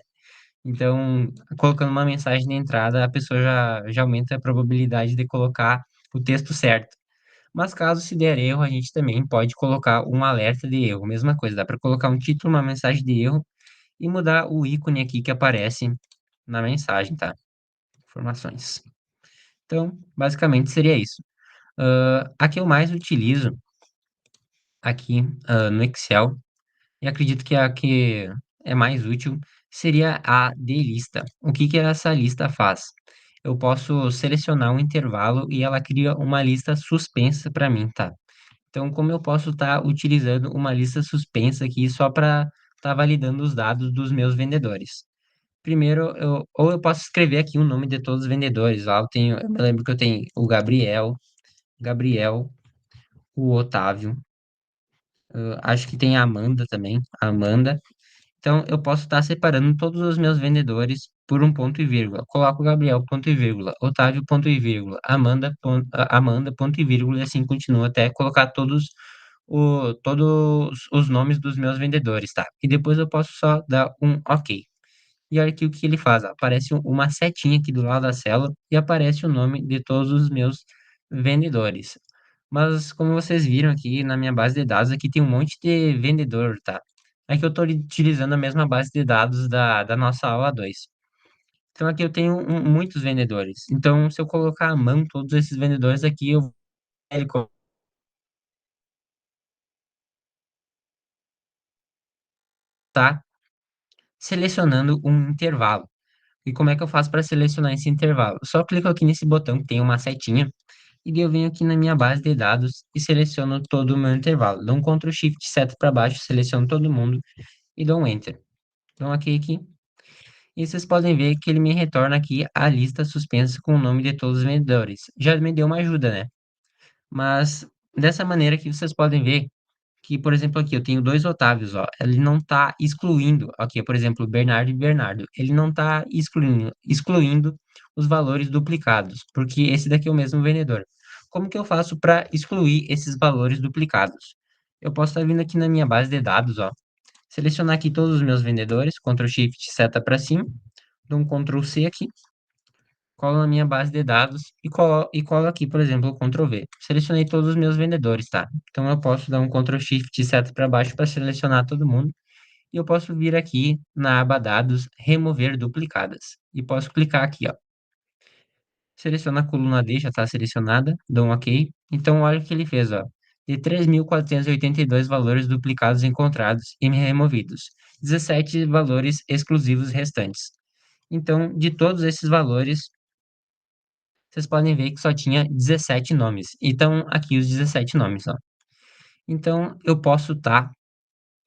Então, colocando uma mensagem de entrada, a pessoa já aumenta a probabilidade de colocar o texto certo. Mas caso se der erro, a gente também pode colocar um alerta de erro. Mesma coisa, dá para colocar um título, uma mensagem de erro e mudar o ícone aqui que aparece na mensagem, tá? Informações. Então, basicamente seria isso. A que eu mais utilizo aqui, no Excel, e acredito que a que é mais útil seria a de lista. O que que essa lista faz? Eu posso selecionar um intervalo e ela cria uma lista suspensa para mim, tá? Então, como eu posso estar utilizando uma lista suspensa aqui só para estar validando os dados dos meus vendedores? Primeiro, eu posso escrever aqui o nome de todos os vendedores. Lá eu me lembro que eu tenho o Gabriel, o Otávio, acho que tem a Amanda também, a Amanda. Então, eu posso estar separando todos os meus vendedores por um ponto e vírgula. Coloco Gabriel, ponto e vírgula, Otávio, ponto e vírgula, Amanda, ponto e vírgula, e assim continua até colocar todos os nomes dos meus vendedores, tá? E depois eu posso só dar um OK. E olha aqui o que ele faz, ó, aparece uma setinha aqui do lado da célula e aparece o nome de todos os meus vendedores. Mas como vocês viram aqui na minha base de dados, aqui tem um monte de vendedor, tá? É que eu estou utilizando a mesma base de dados da nossa aula 2. Então aqui eu tenho muitos vendedores. Então se eu colocar à mão todos esses vendedores aqui, ele tá selecionando um intervalo. E como é que eu faço para selecionar esse intervalo? Eu só clico aqui nesse botão que tem uma setinha e daí eu venho aqui na minha base de dados e seleciono todo o meu intervalo. Dou um Ctrl Shift seta para baixo, seleciono todo mundo e dou um Enter. Então aqui. E vocês podem ver que ele me retorna aqui a lista suspensa com o nome de todos os vendedores. Já me deu uma ajuda, né? Mas dessa maneira que vocês podem ver que, por exemplo, aqui eu tenho dois Otávios, ó. Ele não está excluindo, aqui, por exemplo, Bernardo e Bernardo. Ele não está excluindo os valores duplicados, porque esse daqui é o mesmo vendedor. Como que eu faço para excluir esses valores duplicados? Eu posso estar vindo aqui na minha base de dados, ó, selecionar aqui todos os meus vendedores, Ctrl Shift seta para cima, dou um Ctrl C aqui, colo na minha base de dados e colo aqui, por exemplo, o Ctrl V. Selecionei todos os meus vendedores, tá? Então eu posso dar um Ctrl Shift e seta para baixo para selecionar todo mundo. E eu posso vir aqui na aba Dados, remover duplicadas. E posso clicar aqui, ó. Seleciona a coluna D, já está selecionada, dou um OK. Então olha o que ele fez, ó. De 3.482 valores duplicados encontrados e removidos, 17 valores exclusivos restantes. Então, de todos esses valores, vocês podem ver que só tinha 17 nomes. Então, aqui os 17 nomes, ó. Então, eu posso estar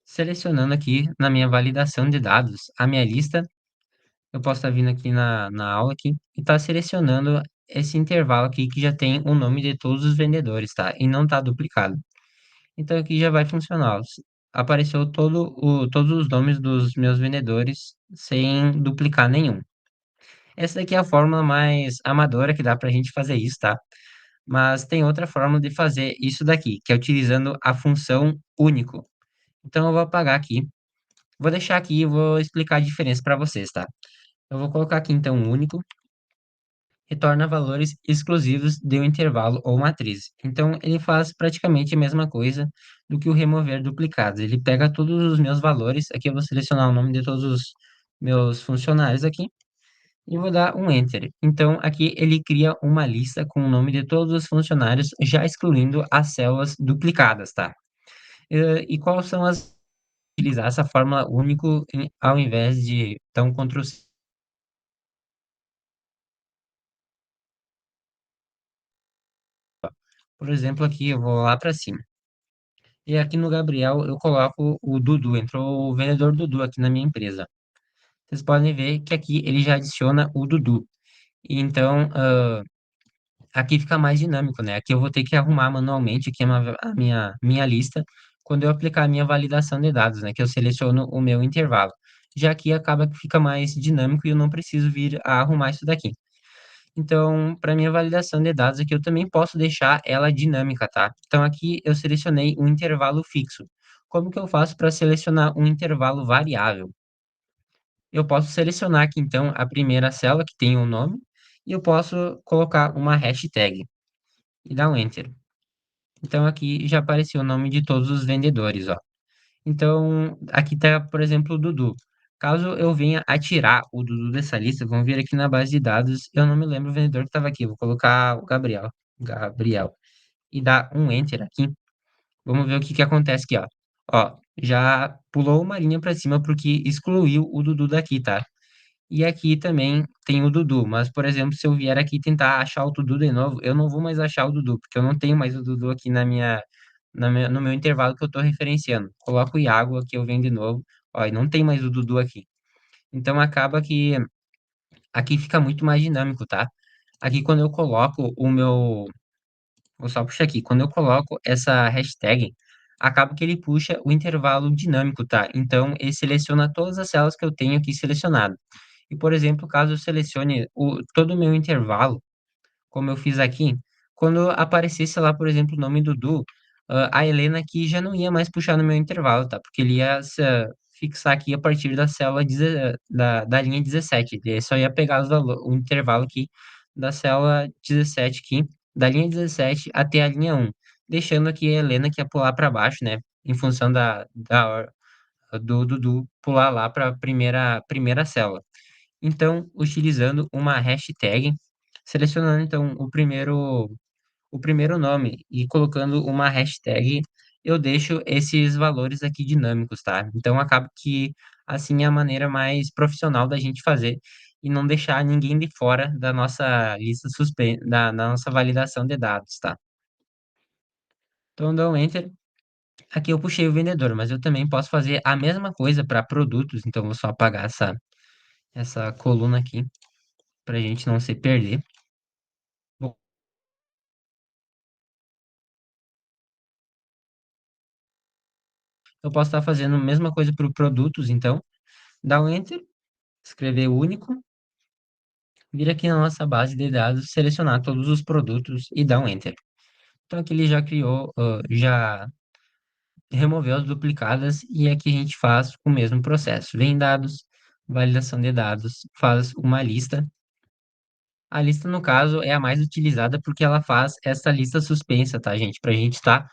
selecionando aqui na minha validação de dados a minha lista. Eu posso estar vindo aqui na aula aqui e estar selecionando esse intervalo aqui que já tem o nome de todos os vendedores, tá? E não está duplicado. Então, aqui já vai funcionar, ó. Apareceu todos os nomes dos meus vendedores sem duplicar nenhum. Essa daqui é a fórmula mais amadora que dá para a gente fazer isso, tá? Mas tem outra forma de fazer isso daqui, que é utilizando a função único. Então eu vou apagar aqui, vou deixar aqui e vou explicar a diferença para vocês, tá? Eu vou colocar aqui então único, retorna valores exclusivos de um intervalo ou matriz. Então ele faz praticamente a mesma coisa do que o remover duplicados. Ele pega todos os meus valores, aqui eu vou selecionar o nome de todos os meus funcionários aqui e vou dar um Enter. Então, aqui ele cria uma lista com o nome de todos os funcionários, já excluindo as células duplicadas, tá? E quais são as utilizar essa fórmula único ao invés de dar um Ctrl C. Por exemplo, aqui eu vou lá para cima. E aqui no Gabriel eu coloco o Dudu, entrou o vendedor Dudu aqui na minha empresa. Vocês podem ver que aqui ele já adiciona o Dudu. E então, aqui fica mais dinâmico, né? Aqui eu vou ter que arrumar manualmente aqui a minha lista quando eu aplicar a minha validação de dados, né? Que eu seleciono o meu intervalo. Já aqui acaba que fica mais dinâmico e eu não preciso vir a arrumar isso daqui. Então, para minha validação de dados aqui, eu também posso deixar ela dinâmica, tá? Então, aqui eu selecionei um intervalo fixo. Como que eu faço para selecionar um intervalo variável? Eu posso selecionar aqui, então, a primeira célula que tem o nome e eu posso colocar uma hashtag e dar um Enter. Então, aqui já apareceu o nome de todos os vendedores, ó. Então, aqui está, por exemplo, o Dudu. Caso eu venha a tirar o Dudu dessa lista, vamos ver aqui na base de dados. Eu não me lembro o vendedor que estava aqui. Vou colocar o Gabriel. Gabriel. E dar um Enter aqui. Vamos ver o que que acontece aqui, ó. Ó, já pulou uma linha para cima porque excluiu o Dudu daqui, tá? E aqui também tem o Dudu, mas, por exemplo, se eu vier aqui tentar achar o Dudu de novo, eu não vou mais achar o Dudu, porque eu não tenho mais o Dudu aqui no meu intervalo que eu estou referenciando. Coloco o Iago aqui, eu venho de novo, ó, e não tem mais o Dudu aqui. Então acaba que aqui fica muito mais dinâmico, tá? Aqui quando eu coloco o meu, vou só puxar aqui, quando eu coloco essa hashtag, acaba que ele puxa o intervalo dinâmico, tá? Então ele seleciona todas as células que eu tenho aqui selecionado. E, por exemplo, caso eu selecione todo o meu intervalo, como eu fiz aqui, quando aparecesse lá, por exemplo, o nome Dudu, a Helena aqui já não ia mais puxar no meu intervalo, tá? Porque ele ia fixar aqui a partir da célula da linha 17. Ele só ia pegar o intervalo aqui da célula 17 aqui, da linha 17 até a linha 1, deixando aqui a Helena que ia pular para baixo, né? Em função do Dudu pular lá para a primeira célula. Então, utilizando uma hashtag, selecionando então o primeiro nome e colocando uma hashtag, eu deixo esses valores aqui dinâmicos, tá? Então, acaba que assim é a maneira mais profissional da gente fazer e não deixar ninguém de fora da nossa lista suspensa, da nossa validação de dados, tá? Então, dou um Enter. Aqui eu puxei o vendedor, mas eu também posso fazer a mesma coisa para produtos, então vou só apagar essa coluna aqui para a gente não se perder. Bom, eu posso estar fazendo a mesma coisa para produtos, então, dá um Enter, escrever único, vir aqui na nossa base de dados, selecionar todos os produtos e dar um Enter. Então aqui ele já criou, já removeu as duplicadas e aqui a gente faz o mesmo processo. Vem em dados, validação de dados, faz uma lista. A lista, no caso, é a mais utilizada porque ela faz essa lista suspensa, tá, gente? Para a gente estar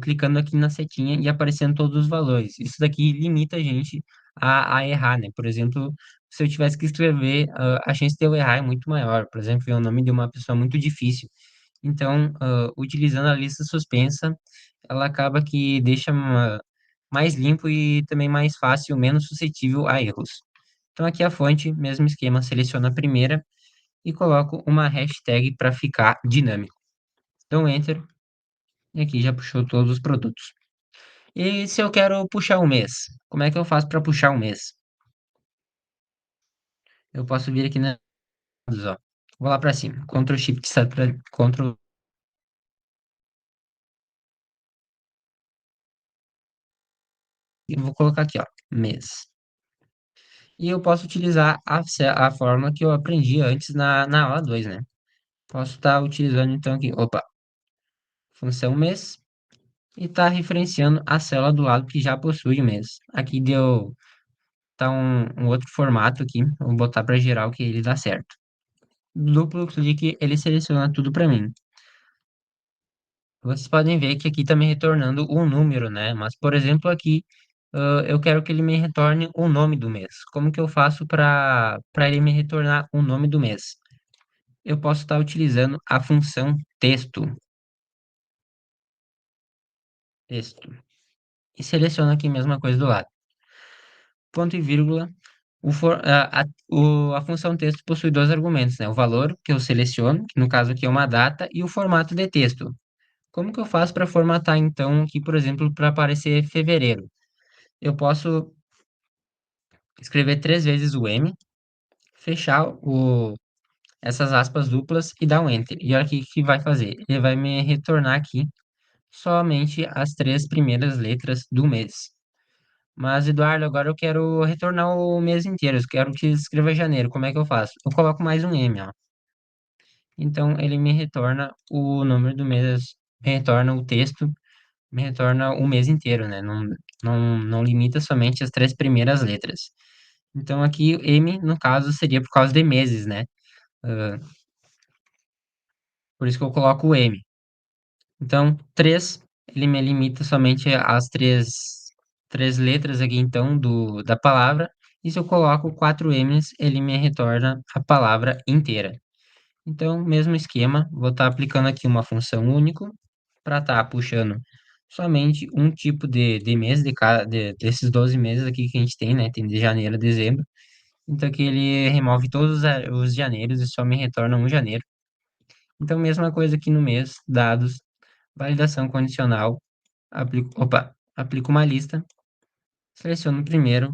clicando aqui na setinha e aparecendo todos os valores. Isso daqui limita a gente a errar, né? Por exemplo, se eu tivesse que escrever, a chance de eu errar é muito maior. Por exemplo, é o nome de uma pessoa muito difícil. Então, utilizando a lista suspensa, ela acaba que deixa mais limpo e também mais fácil, menos suscetível a erros. Então, aqui a fonte, mesmo esquema, seleciona a primeira e coloco uma hashtag para ficar dinâmico. Dou um Enter e aqui já puxou todos os produtos. E se eu quero puxar um mês, como é que eu faço para puxar um mês? Eu posso vir aqui na ó. Vou lá para cima, Ctrl Shift Ctrl e vou colocar aqui, ó, mês. E eu posso utilizar a forma que eu aprendi antes na aula 2, né? Posso estar utilizando então aqui, opa, função mês e tá referenciando a célula do lado que já possui o mês. Aqui deu tá um outro formato aqui, vou botar para geral que ele dá certo. Duplo clique, ele seleciona tudo para mim. Vocês podem ver que aqui está me retornando um número, né? Mas, por exemplo, aqui eu quero que ele me retorne o nome do mês. Como que eu faço para ele me retornar o nome do mês? Eu posso estar utilizando a função texto, e seleciono aqui a mesma coisa do lado. Ponto e vírgula. A função texto possui dois argumentos, né? O valor que eu seleciono, que no caso aqui é uma data, e o formato de texto. Como que eu faço para formatar, então, aqui, por exemplo, para aparecer fevereiro? Eu posso escrever 3 vezes o M, fechar essas aspas duplas e dar um Enter. E olha aqui o que vai fazer. Ele vai me retornar aqui somente as 3 primeiras letras do mês. Mas, Eduardo, agora eu quero retornar o mês inteiro. Eu quero que escreva janeiro. Como é que eu faço? Eu coloco mais um M, ó. Então, ele me retorna o número do mês, me retorna o texto, me retorna o mês inteiro, né? Não limita somente as 3 primeiras letras. Então, aqui, M, no caso, seria por causa de meses, né? Ah, por isso que eu coloco o M. Então, 3, ele me limita somente às três letras aqui, então, da palavra. E se eu coloco 4Ms, ele me retorna a palavra inteira. Então, mesmo esquema, vou estar aplicando aqui uma função único para estar puxando somente um tipo de mês desses 12 meses aqui que a gente tem, né? Tem de janeiro a dezembro. Então aqui ele remove todos os janeiros e só me retorna um janeiro. Então, mesma coisa aqui no mês, dados, validação condicional, aplico uma lista, seleciono o primeiro,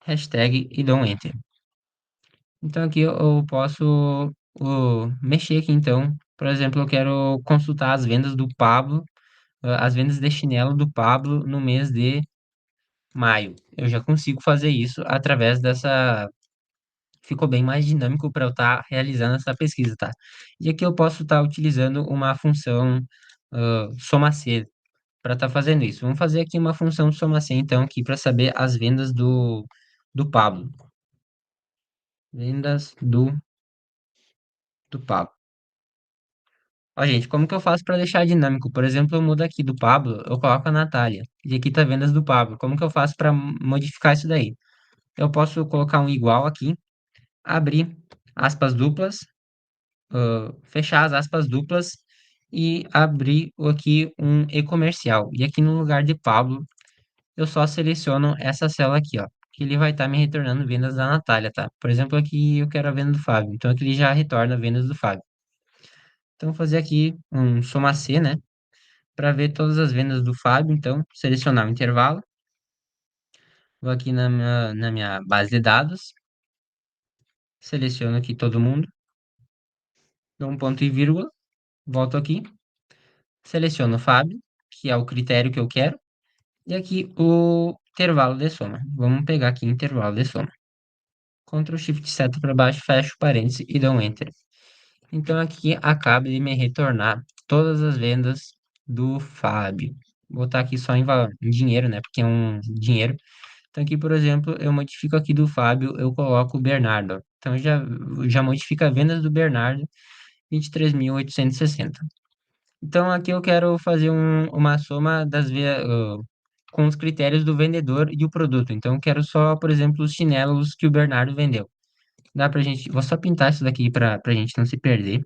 hashtag e dou um enter. Então aqui eu posso mexer aqui então. Por exemplo, eu quero consultar as vendas do Pablo, as vendas de chinelo do Pablo no mês de maio. Eu já consigo fazer isso através dessa. Ficou bem mais dinâmico para eu estar realizando essa pesquisa, tá? E aqui eu posso estar utilizando uma função soma-C para estar fazendo isso. Vamos fazer aqui uma função soma-C então aqui para saber as vendas do Pablo. Vendas do Pablo. Ó, gente, como que eu faço para deixar dinâmico? Por exemplo, eu mudo aqui do Pablo, eu coloco a Natália. E aqui tá vendas do Pablo. Como que eu faço para modificar isso daí? Eu posso colocar um igual aqui, abrir aspas duplas, fechar as aspas duplas e abrir aqui um e-comercial. E aqui no lugar de Pablo, eu só seleciono essa célula aqui, ó. Que ele vai estar me retornando vendas da Natália, tá? Por exemplo, aqui eu quero a venda do Fábio. Então aqui ele já retorna vendas do Fábio. Então, vou fazer aqui um soma C, né? Para ver todas as vendas do Fábio. Então, selecionar o intervalo. Vou aqui na minha base de dados. Seleciono aqui todo mundo. Dou um ponto e vírgula. Volto aqui. Seleciono o Fábio, que é o critério que eu quero. E aqui o intervalo de soma. Vamos pegar aqui intervalo de soma. Ctrl Shift seta para baixo, fecho parênteses e dou um Enter. Então aqui acaba de me retornar todas as vendas do Fábio. Vou botar aqui só em dinheiro, né? Porque é um dinheiro. Então aqui, por exemplo, eu modifico aqui do Fábio, eu coloco o Bernardo. Então já modifica vendas do Bernardo, 23.860. Então aqui eu quero fazer uma soma com os critérios do vendedor e o produto. Então eu quero só, por exemplo, os chinelos que o Bernardo vendeu. Dá pra gente, vou só pintar isso daqui pra gente não se perder.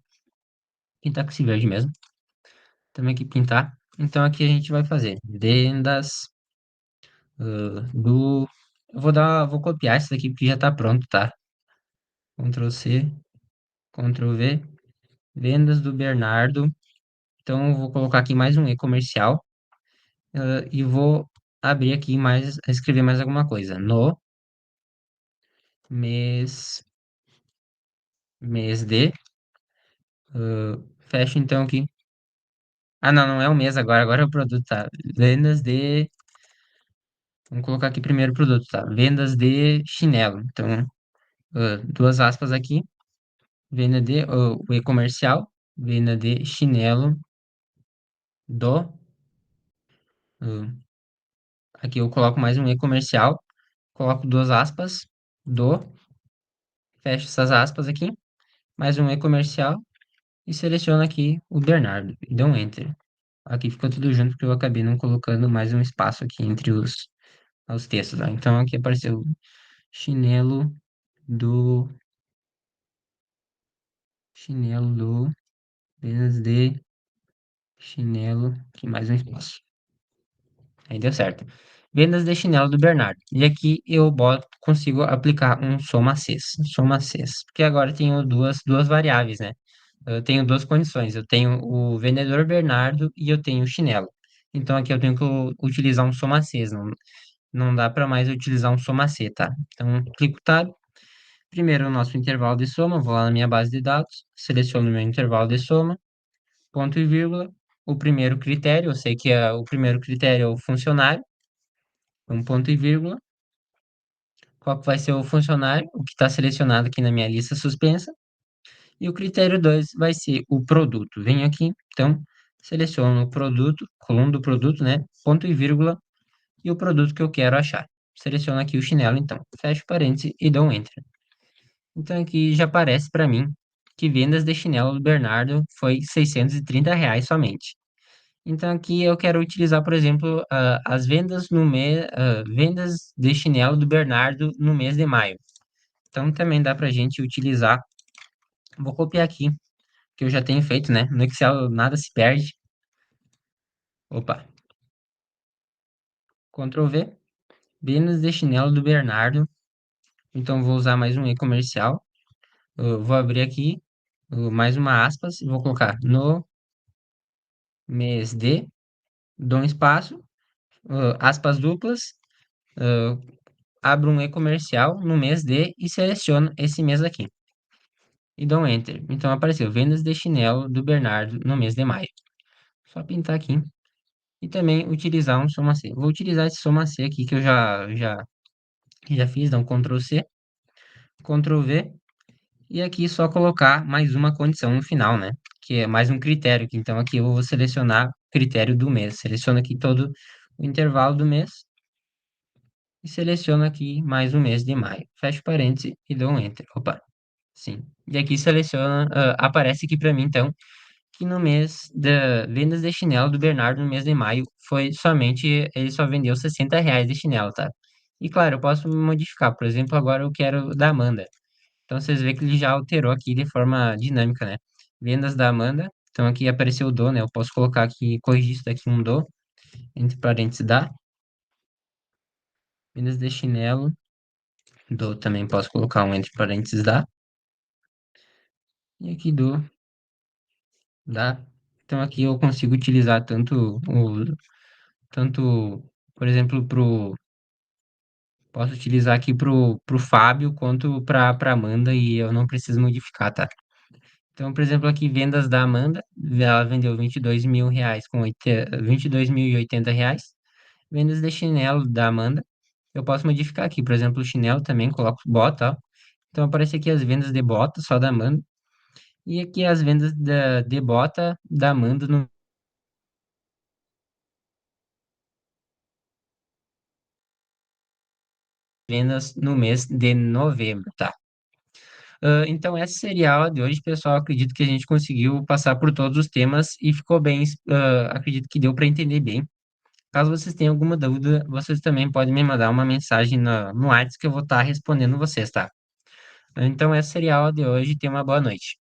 Pintar com esse verde mesmo. Também aqui pintar. Então aqui a gente vai fazer vendas do. Vou copiar isso daqui porque já tá pronto, tá? Ctrl C, Ctrl V. Vendas do Bernardo. Então eu vou colocar aqui mais um e-comercial e vou abrir aqui escrever mais alguma coisa. No mês, mês de. Fecho então aqui. Ah, não, não é o mês agora, agora é o produto, tá? Vendas de. Vamos colocar aqui primeiro o produto, tá? Vendas de chinelo. Então, duas aspas aqui. Venda de. O e-comercial. Venda de chinelo do. ah, aqui eu coloco mais um e-comercial. Coloco duas aspas. Do. Fecho essas aspas aqui. Mais um e-comercial. E seleciono aqui o Bernardo. E dou um Enter. Aqui ficou tudo junto porque eu acabei não colocando mais um espaço aqui entre os textos, tá? Então aqui apareceu chinelo do. Chinelo do. Vendas de chinelo. Aqui mais um espaço. Aí deu certo. Vendas de chinelo do Bernardo. E aqui eu consigo aplicar um soma Cs. Soma Cs. Porque agora eu tenho duas variáveis, né? Eu tenho duas condições. Eu tenho o vendedor Bernardo e eu tenho o chinelo. Então aqui eu tenho que utilizar um soma Cs. Não dá para mais utilizar um soma C, tá? Então clico Tab. Primeiro o nosso intervalo de soma. Vou lá na minha base de dados. Seleciono o meu intervalo de soma. Ponto e vírgula. O primeiro critério. Eu sei que o primeiro critério é o funcionário. Um ponto e vírgula. Qual que vai ser o funcionário, o que está selecionado aqui na minha lista suspensa. E o critério 2 vai ser o produto. Venho aqui, então, seleciono o produto, coluna do produto, né? Ponto e vírgula, e o produto que eu quero achar. Seleciono aqui o chinelo, então, fecho parênteses e dou um Enter. Então, aqui já aparece para mim que vendas de chinelo do Bernardo foi R$ 630 somente. Então aqui eu quero utilizar, por exemplo, as vendas no mês, vendas de chinelo do Bernardo no mês de maio. Então também dá para a gente utilizar. Vou copiar aqui, que eu já tenho feito, né? No Excel nada se perde. Opa, Ctrl V, vendas de chinelo do Bernardo. Então vou usar mais um e-comercial. Eu vou abrir aqui mais uma aspas e vou colocar no mês de, dou um espaço, aspas duplas, uh, abro um e-comercial no mês de e seleciono esse mês aqui. E dou um Enter. Então apareceu vendas de chinelo do Bernardo no mês de maio. Só pintar aqui. E também utilizar um soma C. Vou utilizar esse soma C aqui que eu já fiz, dá um Ctrl C, Ctrl V. E aqui só colocar mais uma condição no final, né? Que é mais um critério. Então aqui eu vou selecionar o critério do mês. Seleciono aqui todo o intervalo do mês e seleciono aqui mais um mês de maio. Fecho parênteses e dou um Enter. Opa, sim. E aqui seleciona, aparece aqui para mim então que no mês da vendas de chinelo do Bernardo no mês de maio foi somente, ele só vendeu R$ 60 de chinelo, tá? E claro, eu posso modificar. Por exemplo, agora eu quero da Amanda. Então vocês veem que ele já alterou aqui de forma dinâmica, né? Vendas da Amanda. Então aqui apareceu o do, né? Eu posso colocar aqui, corrigir isso daqui um do, entre parênteses da. Vendas de chinelo, do também posso colocar um entre parênteses da. E aqui do, da. Então aqui eu consigo utilizar tanto, por exemplo, posso utilizar aqui pro Fábio quanto pra Amanda e eu não preciso modificar, tá? Então, por exemplo, aqui vendas da Amanda, ela vendeu R$ 22.000 com R$ 22.080. Vendas de chinelo da Amanda, eu posso modificar aqui, por exemplo, o chinelo também, coloco bota, ó. Então aparece aqui as vendas de bota só da Amanda e aqui as vendas de bota da Amanda no vendas no mês de novembro, tá? Então essa seria a aula de hoje, pessoal. Acredito que a gente conseguiu passar por todos os temas e ficou bem, acredito que deu para entender bem. Caso vocês tenham alguma dúvida, vocês também podem me mandar uma mensagem no WhatsApp que eu vou estar respondendo vocês, tá? Então, essa seria a aula de hoje. Tenha uma boa noite.